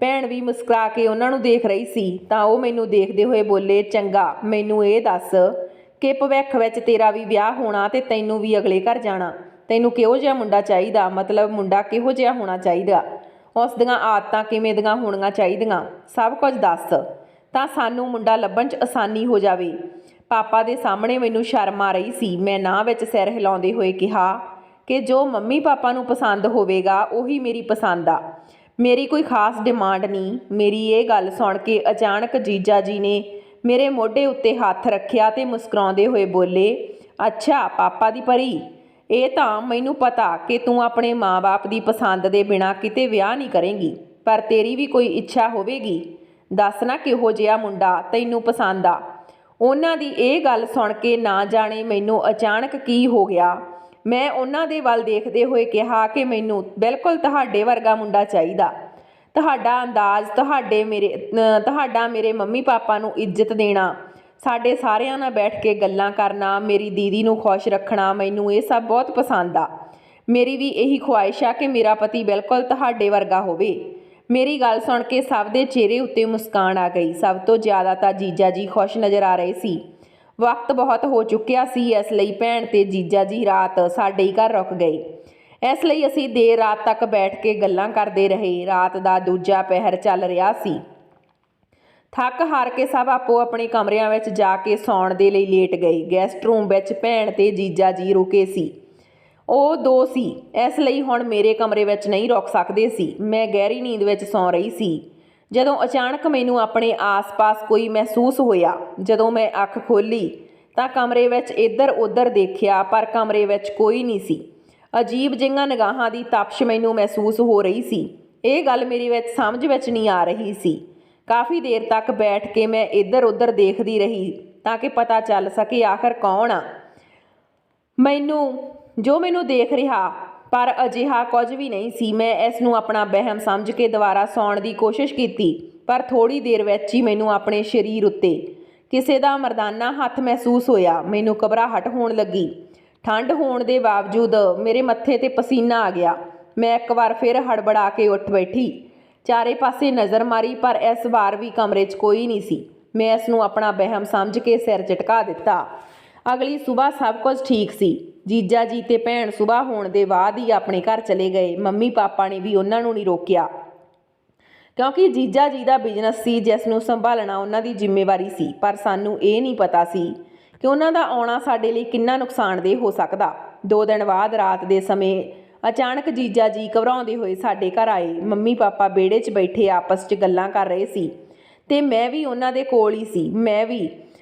ਭੈਣ ਵੀ ਮੁਸਕਰਾ ਕੇ ਉਹਨਾਂ ਨੂੰ ਦੇਖ ਰਹੀ ਸੀ ਤਾਂ ਉਹ ਮੈਨੂੰ ਦੇਖਦੇ ਹੋਏ ਬੋਲੇ, ਚੰਗਾ, ਮੈਨੂੰ ਇਹ ਦੱਸ ਕਿ ਭਵਿੱਖ ਵਿੱਚ ਤੇਰਾ ਵੀ ਵਿਆਹ ਹੋਣਾ ਤੇ ਤੈਨੂੰ ਵੀ ਅਗਲੇ ਘਰ ਜਾਣਾ। ਤੈਨੂੰ ਕਿਹੋ ਜਿਹਾ ਮੁੰਡਾ ਚਾਹੀਦਾ? ਮਤਲਬ ਮੁੰਡਾ ਕਿਹੋ ਜਿਹਾ ਹੋਣਾ ਚਾਹੀਦਾ? ਉਸ ਦੀਆਂ ਆਦਤਾਂ ਕਿਵੇਂ ਦੀਆਂ ਹੋਣੀਆਂ ਚਾਹੀਦੀਆਂ? ਸਭ ਕੁਝ ਦੱਸ ਤਾਂ ਸਾਨੂੰ ਮੁੰਡਾ ਲੱਭਣ 'ਚ ਆਸਾਨੀ ਹੋ ਜਾਵੇ। ਪਾਪਾ ਦੇ ਸਾਹਮਣੇ ਮੈਨੂੰ ਸ਼ਰਮ ਆ ਰਹੀ ਸੀ। ਮੈਂ ਨਾਂਹ ਵਿੱਚ ਸਿਰ ਹਿਲਾਉਂਦੇ ਹੋਏ ਕਿਹਾ ਕਿ ਜੋ ਮੰਮੀ ਪਾਪਾ ਨੂੰ ਪਸੰਦ ਹੋਵੇਗਾ ਉਹੀ ਮੇਰੀ ਪਸੰਦ ਆ। ਮੇਰੀ ਕੋਈ ਖਾਸ ਡਿਮਾਂਡ ਨਹੀਂ। ਮੇਰੀ ਇਹ ਗੱਲ ਸੁਣ ਕੇ ਅਚਾਨਕ ਜੀਜਾ ਜੀ ਨੇ ਮੇਰੇ ਮੋਢੇ ਉੱਤੇ ਹੱਥ ਰੱਖਿਆ ਤੇ ਮੁਸਕਰਾਉਂਦੇ ਹੋਏ ਬੋਲੇ, ਅੱਛਾ ਪਾਪਾ ਦੀ ਪਰੀ, ਇਹ ਤਾਂ ਮੈਨੂੰ ਪਤਾ ਕਿ ਤੂੰ ਆਪਣੇ ਮਾਂ-ਬਾਪ ਦੀ ਪਸੰਦ ਦੇ ਬਿਨਾਂ ਕਿਤੇ ਵਿਆਹ ਨਹੀਂ ਕਰੇਂਗੀ, ਪਰ ਤੇਰੀ ਵੀ ਕੋਈ ਇੱਛਾ ਹੋਵੇਗੀ। ਦੱਸ ਨਾ ਕਿਹੋ ਜਿਹਾ ਮੁੰਡਾ ਤੈਨੂੰ ਪਸੰਦ ਆ। ਉਹਨਾਂ ਦੀ ਇਹ ਗੱਲ ਸੁਣ ਕੇ ਨਾ ਜਾਣੇ ਮੈਨੂੰ ਅਚਾਨਕ ਕੀ ਹੋ ਗਿਆ। ਮੈਂ ਉਹਨਾਂ ਦੇ ਵੱਲ ਦੇਖਦੇ ਹੋਏ ਕਿਹਾ ਕਿ ਮੈਨੂੰ ਬਿਲਕੁਲ ਤੁਹਾਡੇ ਵਰਗਾ ਮੁੰਡਾ ਚਾਹੀਦਾ। ਤੁਹਾਡਾ ਅੰਦਾਜ਼, ਤੁਹਾਡਾ ਮੇਰੇ ਮੰਮੀ ਪਾਪਾ ਨੂੰ ਇੱਜ਼ਤ ਦੇਣਾ, ਸਾਡੇ ਸਾਰਿਆਂ ਨਾਲ ਬੈਠ ਕੇ ਗੱਲਾਂ ਕਰਨਾ, ਮੇਰੀ ਦੀਦੀ ਨੂੰ ਖੁਸ਼ ਰੱਖਣਾ, ਮੈਨੂੰ ਇਹ ਸਭ ਬਹੁਤ ਪਸੰਦ ਆ। ਮੇਰੀ ਵੀ ਇਹੀ ਖੁਆਇਸ਼ ਆ ਕਿ ਮੇਰਾ ਪਤੀ ਬਿਲਕੁਲ ਤੁਹਾਡੇ ਵਰਗਾ ਹੋਵੇ। ਮੇਰੀ ਗੱਲ ਸੁਣ ਕੇ ਸਭ ਦੇ ਚਿਹਰੇ ਉੱਤੇ ਮੁਸਕਾਨ ਆ ਗਈ। ਸਭ ਤੋਂ ਜ਼ਿਆਦਾ ਤਾਂ ਜੀਜਾ ਜੀ ਖੁਸ਼ ਨਜ਼ਰ ਆ ਰਹੇ ਸੀ। ਵਕਤ ਬਹੁਤ ਹੋ ਚੁੱਕਿਆ ਸੀ, ਇਸ ਲਈ ਭੈਣ ਤੇ ਜੀਜਾ ਜੀ ਰਾਤ ਸਾਡੇ ਹੀ ਘਰ ਰੁਕ ਗਏ। ਇਸ ਲਈ ਅਸੀਂ ਦੇਰ ਰਾਤ ਤੱਕ ਬੈਠ ਕੇ ਗੱਲਾਂ ਕਰਦੇ ਰਹੇ। ਰਾਤ ਦਾ ਦੂਜਾ ਪਹਿਰ ਚੱਲ ਰਿਹਾ ਸੀ। ਥੱਕ ਹਾਰ ਕੇ ਸਭ ਆਪੋ ਆਪਣੇ ਕਮਰਿਆਂ ਵਿੱਚ ਜਾ ਕੇ ਸੌਣ ਦੇ ਲਈ ਲੇਟ ਗਏ। ਗੈਸਟ ਰੂਮ ਵਿੱਚ ਭੈਣ ਤੇ ਜੀਜਾ ਜੀ ਰੁਕੇ ਸੀ। ਉਹ ਦੋ ਸੀ, ਇਸ ਲਈ ਹੁਣ ਮੇਰੇ ਕਮਰੇ ਵਿੱਚ ਨਹੀਂ ਰੁਕ ਸਕਦੇ ਸੀ। ਮੈਂ ਗਹਿਰੀ ਨੀਂਦ ਵਿੱਚ ਸੌਂ ਰਹੀ ਸੀ ਜਦੋਂ ਅਚਾਨਕ ਮੈਨੂੰ ਆਪਣੇ ਆਸ-ਪਾਸ ਕੋਈ ਮਹਿਸੂਸ ਹੋਇਆ। ਜਦੋਂ ਮੈਂ ਅੱਖ ਖੋਲ੍ਹੀ ਤਾਂ ਕਮਰੇ ਵਿੱਚ ਇੱਧਰ ਉੱਧਰ ਦੇਖਿਆ, ਪਰ ਕਮਰੇ ਵਿੱਚ ਕੋਈ ਨਹੀਂ ਸੀ। ਅਜੀਬ ਜਿਹੀਆਂ ਨਿਗਾਹਾਂ ਦੀ ਤਪਸ਼ ਮੈਨੂੰ ਮਹਿਸੂਸ ਹੋ ਰਹੀ ਸੀ। ਇਹ ਗੱਲ ਮੇਰੀ ਵਿੱਚ ਸਮਝ ਵਿੱਚ ਨਹੀਂ ਆ ਰਹੀ ਸੀ। ਕਾਫੀ ਦੇਰ ਤੱਕ ਬੈਠ ਕੇ ਮੈਂ ਇੱਧਰ ਉੱਧਰ ਦੇਖਦੀ ਰਹੀ ਤਾਂ ਕਿ ਪਤਾ ਚੱਲ ਸਕੇ ਆਖਰ ਕੌਣ ਆ ਮੈਨੂੰ ਦੇਖ ਰਿਹਾ, ਪਰ ਅਜਿਹਾ ਕੁਝ ਵੀ ਨਹੀਂ ਸੀ। ਮੈਂ ਇਸ ਨੂੰ ਆਪਣਾ ਵਹਿਮ ਸਮਝ ਕੇ ਦੁਬਾਰਾ ਸੌਣ ਦੀ ਕੋਸ਼ਿਸ਼ ਕੀਤੀ, ਪਰ ਥੋੜ੍ਹੀ ਦੇਰ ਵਿੱਚ ਹੀ ਮੈਨੂੰ ਆਪਣੇ ਸਰੀਰ ਉੱਤੇ ਕਿਸੇ ਦਾ ਮਰਦਾਨਾ ਹੱਥ ਮਹਿਸੂਸ ਹੋਇਆ। ਮੈਨੂੰ ਘਬਰਾਹਟ ਹੋਣ ਲੱਗੀ। ਠੰਡ ਹੋਣ ਦੇ ਬਾਵਜੂਦ ਮੇਰੇ ਮੱਥੇ 'ਤੇ ਪਸੀਨਾ ਆ ਗਿਆ। ਮੈਂ ਇੱਕ ਵਾਰ ਫਿਰ ਹੜਬੜਾ ਕੇ ਉੱਠ ਬੈਠੀ, ਚਾਰੇ ਪਾਸੇ ਨਜ਼ਰ ਮਾਰੀ, ਪਰ ਇਸ ਵਾਰ ਵੀ ਕਮਰੇ 'ਚ ਕੋਈ ਨਹੀਂ ਸੀ। ਮੈਂ ਇਸ ਨੂੰ ਆਪਣਾ ਵਹਿਮ ਸਮਝ ਕੇ ਸਿਰ ਝਟਕਾ ਦਿੱਤਾ। ਅਗਲੀ ਸੁਬਾਹ ਸਭ ਕੁਝ ਠੀਕ ਸੀ। ਜੀਜਾ ਜੀ ਤੇ ਭੈਣ ਸੁਬਾਹ ਹੋਣ ਦੇ ਬਾਅਦ ਹੀ ਆਪਣੇ ਘਰ ਚਲੇ ਗਏ। ਮੰਮੀ ਪਾਪਾ ਨੇ ਵੀ ਉਹਨਾਂ ਨੂੰ ਨਹੀਂ ਰੋਕਿਆ, ਕਿਉਂਕਿ ਜੀਜਾ ਜੀ ਦਾ ਬਿਜ਼ਨਸ ਸੀ ਜਿਸ ਨੂੰ ਸੰਭਾਲਣਾ ਉਹਨਾਂ ਦੀ ਜ਼ਿੰਮੇਵਾਰੀ ਸੀ। ਪਰ ਸਾਨੂੰ ਇਹ ਨਹੀਂ ਪਤਾ ਸੀ ਕਿ ਉਹਨਾਂ ਦਾ ਆਉਣਾ ਸਾਡੇ ਲਈ ਕਿੰਨਾ ਨੁਕਸਾਨਦੇਹ ਹੋ ਸਕਦਾ। 2 ਦਿਨ ਬਾਅਦ ਰਾਤ ਦੇ ਸਮੇਂ ਅਚਾਨਕ ਜੀਜਾ ਜੀ ਘਬਰਾਉਂਦੇ ਹੋਏ ਸਾਡੇ ਘਰ ਆਏ। ਮੰਮੀ ਪਾਪਾ ਵਿਹੜੇ 'ਚ ਬੈਠੇ ਆਪਸ 'ਚ ਗੱਲਾਂ ਕਰ ਰਹੇ ਸੀ ਤੇ ਮੈਂ ਵੀ ਉਹਨਾਂ ਦੇ ਕੋਲ ਹੀ ਸੀ। ਮੈਂ ਵੀ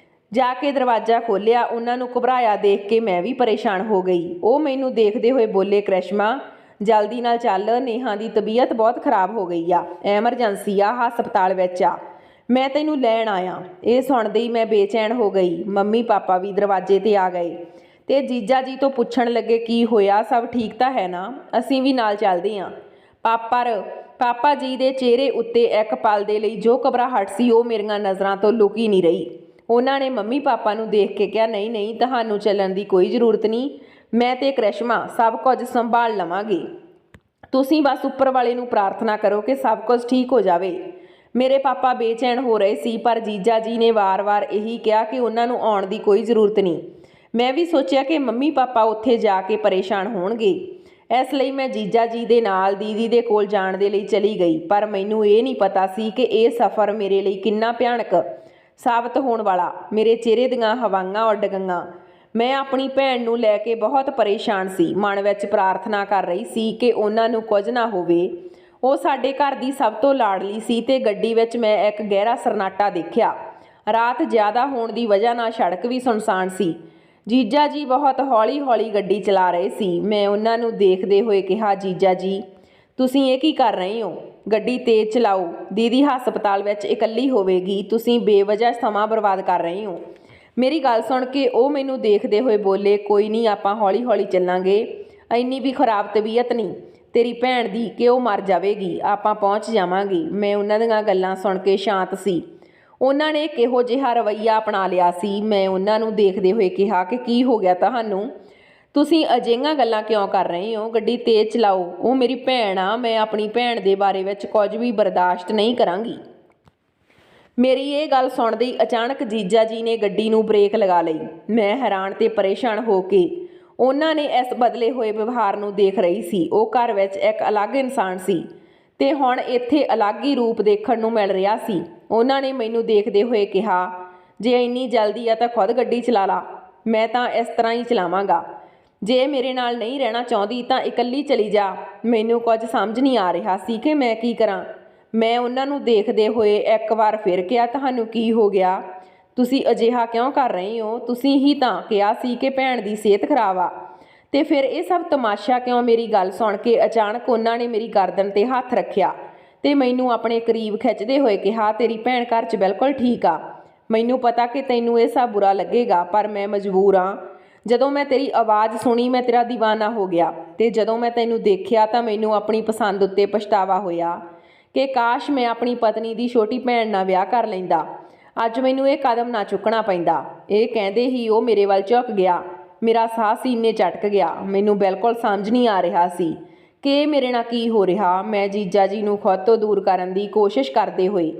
ਜਾ ਕੇ ਦਰਵਾਜ਼ਾ ਖੋਲ੍ਹਿਆ। ਉਹਨਾਂ ਨੂੰ ਘਬਰਾਇਆ ਦੇਖ ਕੇ ਮੈਂ ਵੀ ਪਰੇਸ਼ਾਨ ਹੋ ਗਈ। ਉਹ ਮੈਨੂੰ ਦੇਖਦੇ ਹੋਏ ਬੋਲੇ, ਕ੍ਰਿਸ਼ਮਾ, ਜਲਦੀ ਨਾਲ ਚੱਲ, ਨੇਹਾ ਦੀ ਤਬੀਅਤ ਬਹੁਤ ਖਰਾਬ ਹੋ ਗਈ ਆ, ਐਮਰਜੈਂਸੀ ਆ, ਹਸਪਤਾਲ ਵਿੱਚ ਆ, ਮੈਂ ਤੈਨੂੰ ਲੈਣ ਆਇਆ। ਇਹ ਸੁਣਦੇ ਹੀ ਮੈਂ ਬੇਚੈਨ ਹੋ ਗਈ। ਮੰਮੀ ਪਾਪਾ ਵੀ ਦਰਵਾਜ਼ੇ 'ਤੇ ਆ ਗਏ ਤੇ ਜੀਜਾ ਜੀ ਤੋਂ ਪੁੱਛਣ ਲੱਗੇ, ਕੀ ਹੋਇਆ, ਸਭ ਠੀਕ ਤਾਂ ਹੈ ਨਾ? ਅਸੀਂ ਵੀ ਨਾਲ ਚੱਲਦੇ ਹਾਂ। ਪਾਪਾ ਜੀ ਦੇ ਚਿਹਰੇ ਉੱਤੇ ਇੱਕ ਪਲ ਦੇ ਲਈ ਜੋ ਘਬਰਾਹਟ ਸੀ ਉਹ ਮੇਰੀਆਂ ਨਜ਼ਰਾਂ ਤੋਂ ਲੁਕੀ ਨਹੀਂ ਰਹੀ। ਉਹਨਾਂ ਨੇ ਮੰਮੀ ਪਾਪਾ ਨੂੰ ਦੇਖ ਕੇ ਕਿਹਾ, ਨਹੀਂ ਨਹੀਂ, ਤੁਹਾਨੂੰ ਚੱਲਣ ਦੀ ਕੋਈ ਜ਼ਰੂਰਤ ਨਹੀਂ, ਮੈਂ ਤੇ ਕ੍ਰਿਸ਼ਮਾ ਸਭ ਕੁਝ ਸੰਭਾਲ ਲਵਾਂਗੇ। ਤੁਸੀਂ ਬਸ ਉੱਪਰ ਵਾਲੇ ਨੂੰ ਪ੍ਰਾਰਥਨਾ ਕਰੋ ਕਿ ਸਭ ਕੁਝ ਠੀਕ ਹੋ ਜਾਵੇ। ਮੇਰੇ ਪਾਪਾ ਬੇਚੈਨ ਹੋ ਰਹੇ ਸੀ, ਪਰ ਜੀਜਾ ਜੀ ਨੇ ਵਾਰ-ਵਾਰ ਇਹੀ ਕਿਹਾ ਕਿ ਉਹਨਾਂ ਨੂੰ ਆਉਣ ਦੀ ਕੋਈ ਜ਼ਰੂਰਤ ਨਹੀਂ। ਮੈਂ ਵੀ ਸੋਚਿਆ ਕਿ ਮੰਮੀ ਪਾਪਾ ਉੱਥੇ ਜਾ ਕੇ ਪਰੇਸ਼ਾਨ ਹੋਣਗੇ, ਇਸ ਲਈ ਮੈਂ ਜੀਜਾ ਜੀ ਦੇ ਨਾਲ ਦੀਦੀ ਦੇ ਕੋਲ ਜਾਣ ਦੇ ਲਈ ਚਲੀ ਗਈ। ਪਰ ਮੈਨੂੰ ਇਹ ਨਹੀਂ ਪਤਾ ਸੀ ਕਿ ਇਹ ਸਫ਼ਰ ਮੇਰੇ ਲਈ ਕਿੰਨਾ ਭਿਆਨਕ ਸਾਬਤ ਹੋਣ ਵਾਲਾ। ਮੇਰੇ ਚਿਹਰੇ ਦੀਆਂ ਹਵਾਵਾਂ ਉੱਡ ਗਈਆਂ। ਮੈਂ ਆਪਣੀ ਭੈਣ ਨੂੰ ਲੈ ਕੇ ਬਹੁਤ ਪਰੇਸ਼ਾਨ ਸੀ, ਮਨ ਵਿੱਚ ਪ੍ਰਾਰਥਨਾ ਕਰ ਰਹੀ ਸੀ ਕਿ ਉਹਨਾਂ ਨੂੰ ਕੁਝ ਨਾ ਹੋਵੇ। ਉਹ ਸਾਡੇ ਘਰ ਦੀ ਸਭ ਤੋਂ ਲਾਡਲੀ ਸੀ ਤੇ ਗੱਡੀ ਵਿੱਚ ਮੈਂ ਇੱਕ ਗਹਿਰਾ ਸਰਨਾਟਾ ਦੇਖਿਆ। ਰਾਤ ਜ਼ਿਆਦਾ ਹੋਣ ਦੀ ਵਜ੍ਹਾ ਨਾਲ ਸੜਕ ਵੀ ਸੁੰਨਸਾਨ ਸੀ। ਜੀਜਾ ਜੀ ਬਹੁਤ ਹੌਲੀ-ਹੌਲੀ ਗੱਡੀ ਚਲਾ ਰਹੇ ਸੀ। ਮੈਂ ਉਹਨਾਂ ਨੂੰ ਦੇਖਦੇ ਹੋਏ ਕਿਹਾ, ਜੀਜਾ ਜੀ ਤੁਸੀਂ ਇਹ ਕੀ ਕਰ ਰਹੇ ਹੋ? ਗੱਡੀ ਤੇਜ਼ ਚਲਾਓ, ਦੀਦੀ ਹਸਪਤਾਲ ਵਿੱਚ ਇਕੱਲੀ ਹੋਵੇਗੀ, ਤੁਸੀਂ ਬੇਵਜ੍ਹਾ ਸਮਾਂ ਬਰਬਾਦ ਕਰ ਰਹੇ ਹੋ। ਮੇਰੀ ਗੱਲ ਸੁਣ ਕੇ ਉਹ ਮੈਨੂੰ ਦੇਖਦੇ ਹੋਏ ਬੋਲੇ, ਕੋਈ ਨਹੀਂ, ਆਪਾਂ ਹੌਲੀ-ਹੌਲੀ ਚੱਲਾਂਗੇ, ਇੰਨੀ ਵੀ ਖਰਾਬ ਤਬੀਅਤ ਨਹੀਂ ਤੇਰੀ ਭੈਣ ਦੀ ਕਿ ਉਹ ਮਰ ਜਾਵੇਗੀ, ਆਪਾਂ ਪਹੁੰਚ ਜਾਵਾਂਗੇ। ਮੈਂ ਉਹਨਾਂ ਦੀਆਂ ਗੱਲਾਂ ਸੁਣ ਕੇ ਸ਼ਾਂਤ ਸੀ। ਉਹਨਾਂ ਨੇ ਕਿਹੋ ਜਿਹਾ ਰਵੱਈਆ ਅਪਣਾ ਲਿਆ ਸੀ। ਮੈਂ ਉਹਨਾਂ ਨੂੰ ਦੇਖਦੇ ਹੋਏ ਕਿਹਾ ਕਿ ਕੀ ਹੋ ਗਿਆ ਤੁਹਾਨੂੰ? ਤੁਸੀਂ ਅਜਿਹੀਆਂ ਗੱਲਾਂ ਕਿਉਂ ਕਰ ਰਹੇ ਹੋ? ਗੱਡੀ ਤੇਜ਼ ਚਲਾਓ, ਉਹ ਮੇਰੀ ਭੈਣ ਆ, ਮੈਂ ਆਪਣੀ ਭੈਣ ਦੇ ਬਾਰੇ ਵਿੱਚ ਕੁਝ ਵੀ ਬਰਦਾਸ਼ਤ ਨਹੀਂ ਕਰਾਂਗੀ। ਮੇਰੀ ਇਹ ਗੱਲ ਸੁਣਦੇ ਅਚਾਨਕ ਜੀਜਾ ਜੀ ਨੇ ਗੱਡੀ ਨੂੰ ਬ੍ਰੇਕ ਲਗਾ ਲਈ। ਮੈਂ ਹੈਰਾਨ ਤੇ ਪਰੇਸ਼ਾਨ ਹੋ ਕੇ ਉਹਨਾਂ ਨੇ ਇਸ ਬਦਲੇ ਹੋਏ ਵਿਵਹਾਰ ਨੂੰ ਦੇਖ ਰਹੀ ਸੀ। ਉਹ ਘਰ ਵਿੱਚ ਇੱਕ ਅਲੱਗ ਇਨਸਾਨ ਸੀ ਤੇ ਹੁਣ ਇੱਥੇ ਅਲੱਗ ਹੀ ਰੂਪ ਦੇਖਣ ਨੂੰ ਮਿਲ ਰਿਹਾ ਸੀ। ਉਹਨਾਂ ਨੇ ਮੈਨੂੰ ਦੇਖਦੇ ਹੋਏ ਕਿਹਾ, ਜੇ ਇੰਨੀ ਜਲਦੀ ਆ ਤਾਂ ਖੁਦ ਗੱਡੀ ਚਲਾ ਲਾ, ਮੈਂ ਤਾਂ ਇਸ ਤਰ੍ਹਾਂ ਹੀ ਚਲਾਵਾਂਗਾ। ਜੇ ਮੇਰੇ ਨਾਲ ਨਹੀਂ ਰਹਿਣਾ ਚਾਹੁੰਦੀ ਤਾਂ ਇਕੱਲੀ ਚਲੀ ਜਾ। ਮੈਨੂੰ ਕੁਝ ਸਮਝ ਨਹੀਂ ਆ ਰਿਹਾ ਸੀ ਕਿ ਮੈਂ ਕੀ ਕਰਾਂ। ਮੈਂ ਉਹਨਾਂ ਨੂੰ ਦੇਖਦੇ ਹੋਏ ਇੱਕ ਵਾਰ ਫਿਰ ਕਿਹਾ, ਤੁਹਾਨੂੰ ਕੀ ਹੋ ਗਿਆ? ਤੁਸੀਂ ਅਜਿਹਾ ਕਿਉਂ ਕਰ ਰਹੇ ਹੋ? ਤੁਸੀਂ ਹੀ ਤਾਂ ਕਿਹਾ ਸੀ ਕਿ ਭੈਣ ਦੀ ਸਿਹਤ ਖਰਾਬ ਆ, ਤੇ ਫਿਰ ਇਹ ਸਭ ਤਮਾਸ਼ਾ ਕਿਉਂ? ਮੇਰੀ ਗੱਲ ਸੁਣ ਕੇ ਅਚਾਨਕ ਉਹਨਾਂ ਨੇ ਮੇਰੀ ਗਰਦਨ 'ਤੇ ਹੱਥ ਰੱਖਿਆ ਤੇ ਮੈਨੂੰ ਆਪਣੇ ਕਰੀਬ ਖਿੱਚਦੇ ਹੋਏ ਕਿਹਾ, ਤੇਰੀ ਭੈਣ ਘਰ 'ਚ ਬਿਲਕੁਲ ਠੀਕ ਆ। ਮੈਨੂੰ ਪਤਾ ਕਿ ਤੈਨੂੰ ਇਹ ਸਭ ਬੁਰਾ ਲੱਗੇਗਾ, ਪਰ ਮੈਂ ਮਜਬੂਰ ਹਾਂ। ਜਦੋਂ ਮੈਂ ਤੇਰੀ ਆਵਾਜ਼ ਸੁਣੀ ਮੈਂ ਤੇਰਾ ਦੀਵਾਨਾ ਹੋ ਗਿਆ, ਤੇ ਜਦੋਂ ਮੈਂ ਤੈਨੂੰ ਦੇਖਿਆ ਤਾਂ ਮੈਨੂੰ ਆਪਣੀ ਪਸੰਦ ਉੱਤੇ ਪਛਤਾਵਾ ਹੋਇਆ ਕਿ ਕਾਸ਼ ਮੈਂ ਆਪਣੀ ਪਤਨੀ ਦੀ ਛੋਟੀ ਭੈਣ ਨਾਲ ਵਿਆਹ ਕਰ ਲੈਂਦਾ। ਅੱਜ ਮੈਨੂੰ ਇਹ ਕਦਮ ਨਾ ਚੁੱਕਣਾ ਪੈਂਦਾ। ਇਹ ਕਹਿੰਦੇ ਹੀ ਉਹ ਮੇਰੇ ਵੱਲ ਝੁਕ ਗਿਆ। ਮੇਰਾ ਸਾਹ ਸੀਨੇ ਚਟਕ ਗਿਆ। ਮੈਨੂੰ ਬਿਲਕੁਲ ਸਮਝ ਨਹੀਂ ਆ ਰਿਹਾ ਸੀ ਕਿ ਮੇਰੇ ਨਾਲ ਕੀ ਹੋ ਰਿਹਾ। ਮੈਂ ਜੀਜਾ ਜੀ ਨੂੰ ਖੁਦ ਤੋਂ ਦੂਰ ਕਰਨ ਦੀ ਕੋਸ਼ਿਸ਼ ਕਰਦੇ ਹੋਏ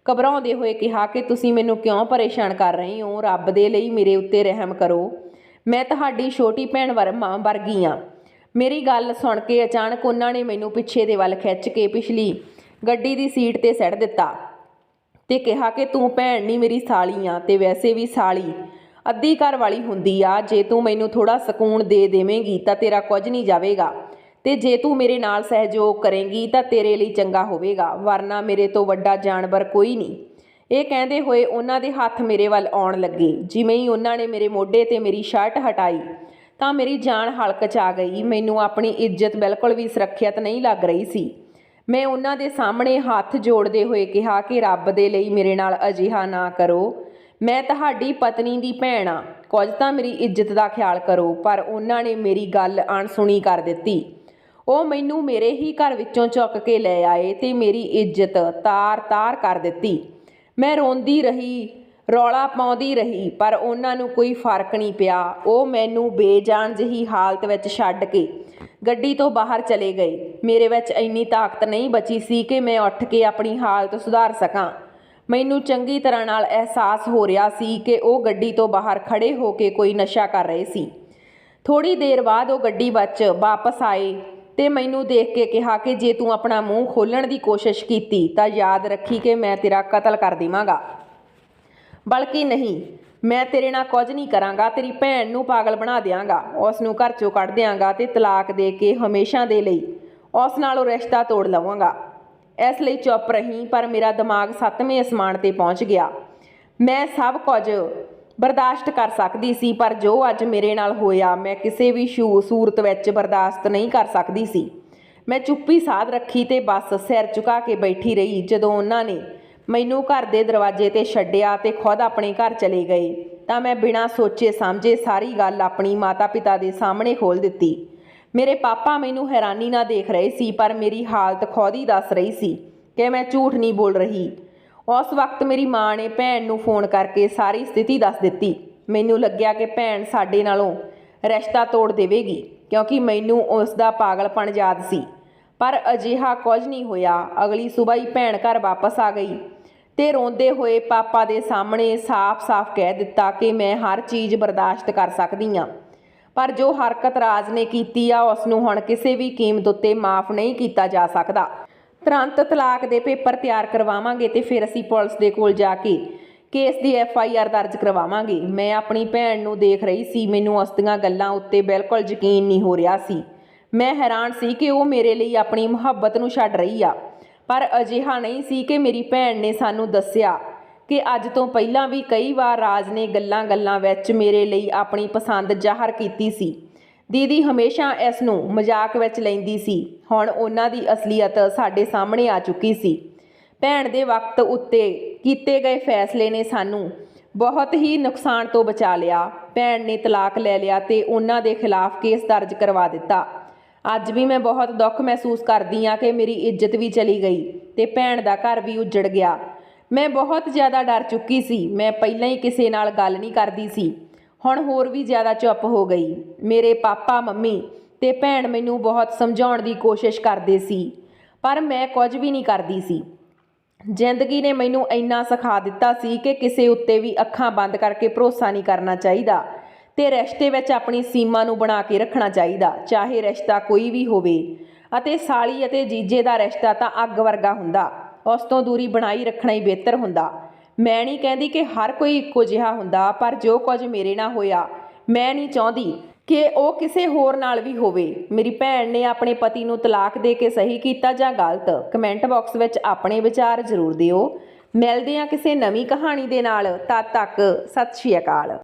ਘਬਰਾਉਂਦੇ ਹੋਏ ਕਿਹਾ ਕਿ ਤੁਸੀਂ ਮੈਨੂੰ ਕਿਉਂ ਪਰੇਸ਼ਾਨ ਕਰ ਰਹੇ ਹੋ? ਰੱਬ ਦੇ ਲਈ ਮੇਰੇ ਉੱਤੇ ਰਹਿਮ ਕਰੋ, ਮੈਂ ਤੁਹਾਡੀ ਛੋਟੀ ਭੈਣ ਵਰਗੀ ਹਾਂ। ਮੇਰੀ ਗੱਲ ਸੁਣ ਕੇ ਅਚਾਨਕ ਉਹਨਾਂ ਨੇ ਮੈਨੂੰ ਪਿੱਛੇ ਦੇ ਵੱਲ ਖਿੱਚ ਕੇ ਪਿਛਲੀ ਗੱਡੀ ਦੀ ਸੀਟ 'ਤੇ ਸਿੱਟ ਦਿੱਤਾ ਤੇ ਕਿਹਾ ਕਿ ਤੂੰ ਭੈਣ ਨਹੀਂ, ਮੇਰੀ ਸਾਲੀ ਆ, ਤੇ ਵੈਸੇ ਵੀ ਸਾਲੀ ਅੱਧੀ ਘਰ ਵਾਲੀ ਹੁੰਦੀ ਆ। ਜੇ ਤੂੰ ਮੈਨੂੰ ਥੋੜਾ ਸਕੂਨ ਦੇ ਦੇਵੇਂਗੀ ਤਾਂ ਤੇਰਾ ਕੁਝ ਨਹੀਂ ਜਾਵੇਗਾ, ਤੇ ਜੇ ਤੂੰ ਮੇਰੇ ਨਾਲ ਸਹਿਯੋਗ ਕਰੇਂਗੀ ਤਾਂ ਤੇਰੇ ਲਈ ਚੰਗਾ ਹੋਵੇਗਾ, ਵਰਨਾ ਮੇਰੇ ਤੋਂ ਵੱਡਾ ਜਾਨਵਰ ਕੋਈ ਨਹੀਂ। ਇਹ ਕਹਿੰਦੇ ਹੋਏ ਉਹਨਾਂ ਦੇ ਹੱਥ ਮੇਰੇ ਵੱਲ ਆਉਣ ਲੱਗੇ। ਜਿਵੇਂ ਹੀ ਉਹਨਾਂ ਨੇ ਮੇਰੇ ਮੋਢੇ ਤੇ ਮੇਰੀ ਸ਼ਰਟ ਹਟਾਈ ਤਾਂ ਮੇਰੀ ਜਾਨ ਹਲਕ 'ਚ ਆ ਗਈ। ਮੈਨੂੰ ਆਪਣੀ ਇੱਜ਼ਤ ਬਿਲਕੁਲ ਵੀ ਸੁਰੱਖਿਅਤ ਨਹੀਂ ਲੱਗ ਰਹੀ ਸੀ। ਮੈਂ ਉਹਨਾਂ ਦੇ ਸਾਹਮਣੇ ਹੱਥ ਜੋੜਦੇ ਹੋਏ ਕਿਹਾ ਕਿ ਰੱਬ ਦੇ ਲਈ ਮੇਰੇ ਨਾਲ ਅਜਿਹਾ ਨਾ ਕਰੋ, ਮੈਂ ਤੁਹਾਡੀ ਪਤਨੀ ਦੀ ਭੈਣ ਆ, ਕੁਝ ਤਾਂ ਮੇਰੀ ਇੱਜ਼ਤ ਦਾ ਖਿਆਲ ਕਰੋ। ਪਰ ਉਹਨਾਂ ਨੇ ਮੇਰੀ ਗੱਲ ਅਣਸੁਣੀ ਕਰ ਦਿੱਤੀ। ਉਹ ਮੈਨੂੰ ਮੇਰੇ ਹੀ ਘਰ ਵਿੱਚੋਂ ਚੁੱਕ ਕੇ ਲੈ ਆਏ ਤੇ ਮੇਰੀ ਇੱਜ਼ਤ ਤਾਰ-ਤਾਰ ਕਰ ਦਿੱਤੀ। ਮੈਂ ਰੋਂਦੀ ਰਹੀ, ਰੌਲਾ ਪਾਉਂਦੀ ਰਹੀ, ਪਰ ਉਹਨਾਂ ਨੂੰ ਕੋਈ ਫਰਕ ਨਹੀਂ ਪਿਆ। ਉਹ ਮੈਨੂੰ ਬੇਜਾਨ ਜਿਹੀ ਹਾਲਤ ਵਿੱਚ ਛੱਡ ਕੇ ਗੱਡੀ ਤੋਂ ਬਾਹਰ ਚਲੇ ਗਏ। ਮੇਰੇ ਵਿੱਚ ਇੰਨੀ ਤਾਕਤ ਨਹੀਂ ਬਚੀ ਸੀ ਕਿ ਮੈਂ ਉੱਠ ਕੇ ਆਪਣੀ ਹਾਲਤ ਸੁਧਾਰ ਸਕਾਂ। ਮੈਨੂੰ ਚੰਗੀ ਤਰ੍ਹਾਂ ਨਾਲ ਅਹਿਸਾਸ ਹੋ ਰਿਹਾ ਸੀ ਕਿ ਉਹ ਗੱਡੀ ਤੋਂ ਬਾਹਰ ਖੜੇ ਹੋ ਕੇ ਕੋਈ ਨਸ਼ਾ ਕਰ ਰਹੇ ਸੀ। ਥੋੜ੍ਹੀ ਦੇਰ ਬਾਅਦ ਉਹ ਗੱਡੀ ਵਿੱਚ ਵਾਪਸ ਆਏ ਤੇ ਮੈਨੂੰ ਦੇਖ ਕੇ ਕਿਹਾ ਕਿ ਜੇ ਤੂੰ ਆਪਣਾ ਮੂੰਹ ਖੋਲ੍ਹਣ ਦੀ ਕੋਸ਼ਿਸ਼ ਕੀਤੀ ਤਾਂ ਯਾਦ ਰੱਖੀ ਕਿ ਮੈਂ ਤੇਰਾ ਕਤਲ ਕਰ ਦੇਵਾਂਗਾ। ਬਲਕਿ ਨਹੀਂ, ਮੈਂ ਤੇਰੇ ਨਾਲ ਕੁਝ ਨਹੀਂ ਕਰਾਂਗਾ, ਤੇਰੀ ਭੈਣ ਨੂੰ ਪਾਗਲ ਬਣਾ ਦਿਆਂਗਾ, ਉਸ ਨੂੰ ਘਰ 'ਚੋਂ ਕੱਢ ਦਿਆਂਗਾ ਤੇ ਤਲਾਕ ਦੇ ਕੇ ਹਮੇਸ਼ਾ ਦੇ ਲਈ ਉਸ ਨਾਲ ਉਹ ਰਿਸ਼ਤਾ ਤੋੜ ਲਵਾਂਗਾ। ਇਸ ਲਈ ਚੁੱਪ ਰਹੀ। ਪਰ ਮੇਰਾ ਦਿਮਾਗ 7ਵੇਂ ਅਸਮਾਨ 'ਤੇ ਪਹੁੰਚ ਗਿਆ। ਮੈਂ ਸਭ ਕੁਝ ਬਰਦਾਸ਼ਤ ਕਰ ਸਕਦੀ ਸੀ, ਪਰ ਜੋ ਅੱਜ ਮੇਰੇ ਨਾਲ ਹੋਇਆ ਮੈਂ ਕਿਸੇ ਵੀ ਸੂਰਤ ਵਿੱਚ ਬਰਦਾਸ਼ਤ ਨਹੀਂ ਕਰ ਸਕਦੀ ਸੀ। ਮੈਂ ਚੁੱਪੀ ਸਾਧ ਰੱਖੀ ਤੇ ਬਸ ਸਿਰ ਝੁਕਾ ਕੇ ਬੈਠੀ ਰਹੀ। ਜਦੋਂ ਉਹਨਾਂ ਨੇ ਮੈਨੂੰ ਘਰ ਦੇ ਦਰਵਾਜ਼ੇ 'ਤੇ ਛੱਡਿਆ ਤੇ ਖੁਦ ਆਪਣੇ ਘਰ ਚਲੇ ਗਏ ਤਾਂ ਮੈਂ ਬਿਨਾਂ ਸੋਚੇ ਸਮਝੇ ਸਾਰੀ ਗੱਲ ਆਪਣੀ ਮਾਤਾ-ਪਿਤਾ ਦੇ ਸਾਹਮਣੇ ਖੋਲ੍ਹ ਦਿੱਤੀ। ਮੇਰੇ ਪਾਪਾ ਮੈਨੂੰ ਹੈਰਾਨੀ ਨਾਲ ਦੇਖ ਰਹੇ ਸੀ, ਪਰ ਮੇਰੀ ਹਾਲਤ ਖੁਦ ਹੀ ਦੱਸ ਰਹੀ ਸੀ ਕਿ ਮੈਂ ਝੂਠ ਨਹੀਂ ਬੋਲ ਰਹੀ। ਉਸ ਵਕਤ ਮੇਰੀ ਮਾਂ ਨੇ ਭੈਣ ਨੂੰ ਫੋਨ ਕਰਕੇ ਸਾਰੀ ਸਥਿਤੀ ਦੱਸ ਦਿੱਤੀ। ਮੈਨੂੰ ਲੱਗਿਆ ਕਿ ਭੈਣ ਸਾਡੇ ਨਾਲੋਂ ਰਿਸ਼ਤਾ ਤੋੜ ਦੇਵੇਗੀ, ਕਿਉਂਕਿ ਮੈਨੂੰ ਉਸ ਦਾ ਪਾਗਲਪਣ ਯਾਦ ਸੀ। ਪਰ ਅਜਿਹਾ ਕੁਝ ਨਹੀਂ ਹੋਇਆ। ਅਗਲੀ ਸੁਬਾਹ ਹੀ ਭੈਣ ਘਰ ਵਾਪਸ ਆ ਗਈ ਤੇ ਰੋਂਦੇ ਹੋਏ ਪਾਪਾ ਦੇ ਸਾਹਮਣੇ ਸਾਫ਼-ਸਾਫ਼ ਕਹਿ ਦਿੱਤਾ ਕਿ ਮੈਂ ਹਰ ਚੀਜ਼ ਬਰਦਾਸ਼ਤ ਕਰ ਸਕਦੀ ਹਾਂ, ਪਰ ਜੋ ਹਰਕਤ ਰਾਜ ਨੇ ਕੀਤੀ ਆ ਉਸ ਨੂੰ ਹੁਣ ਕਿਸੇ ਵੀ ਕੀਮਤ ਉੱਤੇ ਮਾफ़ ਨਹੀਂ ਕੀਤਾ ਜਾ ਸਕਦਾ। ਤੁਰੰਤ ਤਲਾਕ ਦੇ ਪੇਪਰ ਤਿਆਰ ਕਰਵਾਵਾਂਗੇ ਤੇ ਫਿਰ ਅਸੀਂ ਪੁਲਿਸ ਦੇ ਕੋਲ ਜਾ ਕੇ ਕੇਸ ਦੀ FIR ਦਰਜ ਕਰਵਾਵਾਂਗੇ। ਮੈਂ ਆਪਣੀ ਭੈਣ ਨੂੰ ਦੇਖ ਰਹੀ ਸੀ। ਮੈਨੂੰ ਉਸ ਦੀਆਂ ਗੱਲਾਂ ਉੱਤੇ ਬਿਲਕੁਲ ਯਕੀਨ ਨਹੀਂ ਹੋ ਰਿਹਾ ਸੀ। ਮੈਂ ਹੈਰਾਨ ਸੀ ਕਿ ਉਹ ਮੇਰੇ ਲਈ ਆਪਣੀ ਮੁਹੱਬਤ ਨੂੰ ਛੱਡ ਰਹੀ ਆ, ਪਰ ਅਜਿਹਾ ਨਹੀਂ ਸੀ ਕਿ ਮੇਰੀ ਭੈਣ ਨੇ ਸਾਨੂੰ ਦੱਸਿਆ ਕਿ ਅੱਜ ਤੋਂ ਪਹਿਲਾਂ ਵੀ ਕਈ ਵਾਰ ਰਾਜ ਨੇ ਗੱਲਾਂ-ਗੱਲਾਂ ਵਿੱਚ ਮੇਰੇ ਲਈ ਆਪਣੀ ਪਸੰਦ ਜ਼ਾਹਰ ਕੀਤੀ ਸੀ। ਦੀਦੀ ਹਮੇਸ਼ਾ ਇਸ ਨੂੰ ਮਜ਼ਾਕ ਵਿੱਚ ਲੈਂਦੀ ਸੀ। ਹੁਣ ਉਹਨਾਂ ਦੀ ਅਸਲੀਅਤ ਸਾਡੇ ਸਾਹਮਣੇ ਆ ਚੁੱਕੀ ਸੀ। ਭੈਣ ਦੇ ਵਕਤ ਉੱਤੇ ਕੀਤੇ ਗਏ ਫੈਸਲੇ ਨੇ ਸਾਨੂੰ ਬਹੁਤ ਹੀ ਨੁਕਸਾਨ ਤੋਂ ਬਚਾ ਲਿਆ। ਭੈਣ ਨੇ ਤਲਾਕ ਲੈ ਲਿਆ ਤੇ ਉਹਨਾਂ ਦੇ ਖਿਲਾਫ ਕੇਸ ਦਰਜ ਕਰਵਾ ਦਿੱਤਾ। ਅੱਜ ਵੀ ਮੈਂ ਬਹੁਤ ਦੁੱਖ ਮਹਿਸੂਸ ਕਰਦੀ ਹਾਂ ਕਿ ਮੇਰੀ ਇੱਜ਼ਤ ਵੀ ਚਲੀ ਗਈ ਤੇ ਭੈਣ ਦਾ ਘਰ ਵੀ ਉੱਜੜ ਗਿਆ। ਮੈਂ ਬਹੁਤ ਜ਼ਿਆਦਾ ਡਰ ਚੁੱਕੀ ਸੀ। ਮੈਂ ਪਹਿਲਾਂ ਹੀ ਕਿਸੇ ਨਾਲ ਗੱਲ ਨਹੀਂ ਕਰਦੀ ਸੀ, ਹੁਣ ਹੋਰ ਵੀ ਜ਼ਿਆਦਾ ਚੁੱਪ ਹੋ ਗਈ। ਮੇਰੇ ਪਾਪਾ, ਮੰਮੀ ਤੇ ਭੈਣ ਮੈਨੂੰ ਬਹੁਤ ਸਮਝਾਉਣ ਦੀ ਕੋਸ਼ਿਸ਼ ਕਰਦੇ ਸੀ, ਪਰ ਮੈਂ ਕੁਝ ਵੀ ਨਹੀਂ ਕਰਦੀ ਸੀ। ਜ਼ਿੰਦਗੀ ਨੇ ਮੈਨੂੰ ਇੰਨਾ ਸਿਖਾ ਦਿੱਤਾ ਸੀ ਕਿ ਕਿਸੇ ਉੱਤੇ ਵੀ ਅੱਖਾਂ ਬੰਦ ਕਰਕੇ ਭਰੋਸਾ ਨਹੀਂ ਕਰਨਾ ਚਾਹੀਦਾ ਤੇ ਰਿਸ਼ਤੇ ਵਿੱਚ ਆਪਣੀ ਸੀਮਾ ਨੂੰ ਬਣਾ ਕੇ ਰੱਖਣਾ ਚਾਹੀਦਾ, ਚਾਹੇ ਰਿਸ਼ਤਾ ਕੋਈ ਵੀ ਹੋਵੇ। ਅਤੇ ਸਾਲੀ ਅਤੇ ਜੀਜੇ ਦਾ ਰਿਸ਼ਤਾ ਤਾਂ ਅੱਗ ਵਰਗਾ ਹੁੰਦਾ, ਉਸ ਤੋਂ ਦੂਰੀ ਬਣਾਈ ਰੱਖਣਾ ਹੀ ਬਿਹਤਰ ਹੁੰਦਾ। ਮੈਂ ਨਹੀਂ ਕਹਿੰਦੀ ਕਿ ਹਰ ਕੋਈ ਇੱਕੋ ਜਿਹਾ ਹੁੰਦਾ, ਪਰ ਜੋ ਕੁਝ ਮੇਰੇ ਨਾਲ ਹੋਇਆ ਮੈਂ ਨਹੀਂ ਚਾਹੁੰਦੀ ਕਿ ਉਹ ਕਿਸੇ ਹੋਰ ਨਾਲ ਵੀ ਹੋਵੇ। ਮੇਰੀ ਭੈਣ ਨੇ ਆਪਣੇ ਪਤੀ ਨੂੰ ਤਲਾਕ ਦੇ ਕੇ ਸਹੀ ਕੀਤਾ ਜਾਂ ਗਲਤ? ਕਮੈਂਟ ਬਾਕਸ ਵਿੱਚ ਆਪਣੇ ਵਿਚਾਰ ਜ਼ਰੂਰ ਦਿਓ। ਮਿਲਦੇ ਹਾਂ ਕਿਸੇ ਨਵੀਂ ਕਹਾਣੀ ਦੇ ਨਾਲ। ਤਦ ਤੱਕ ਸਤਿ ਸ਼੍ਰੀ ਅਕਾਲ।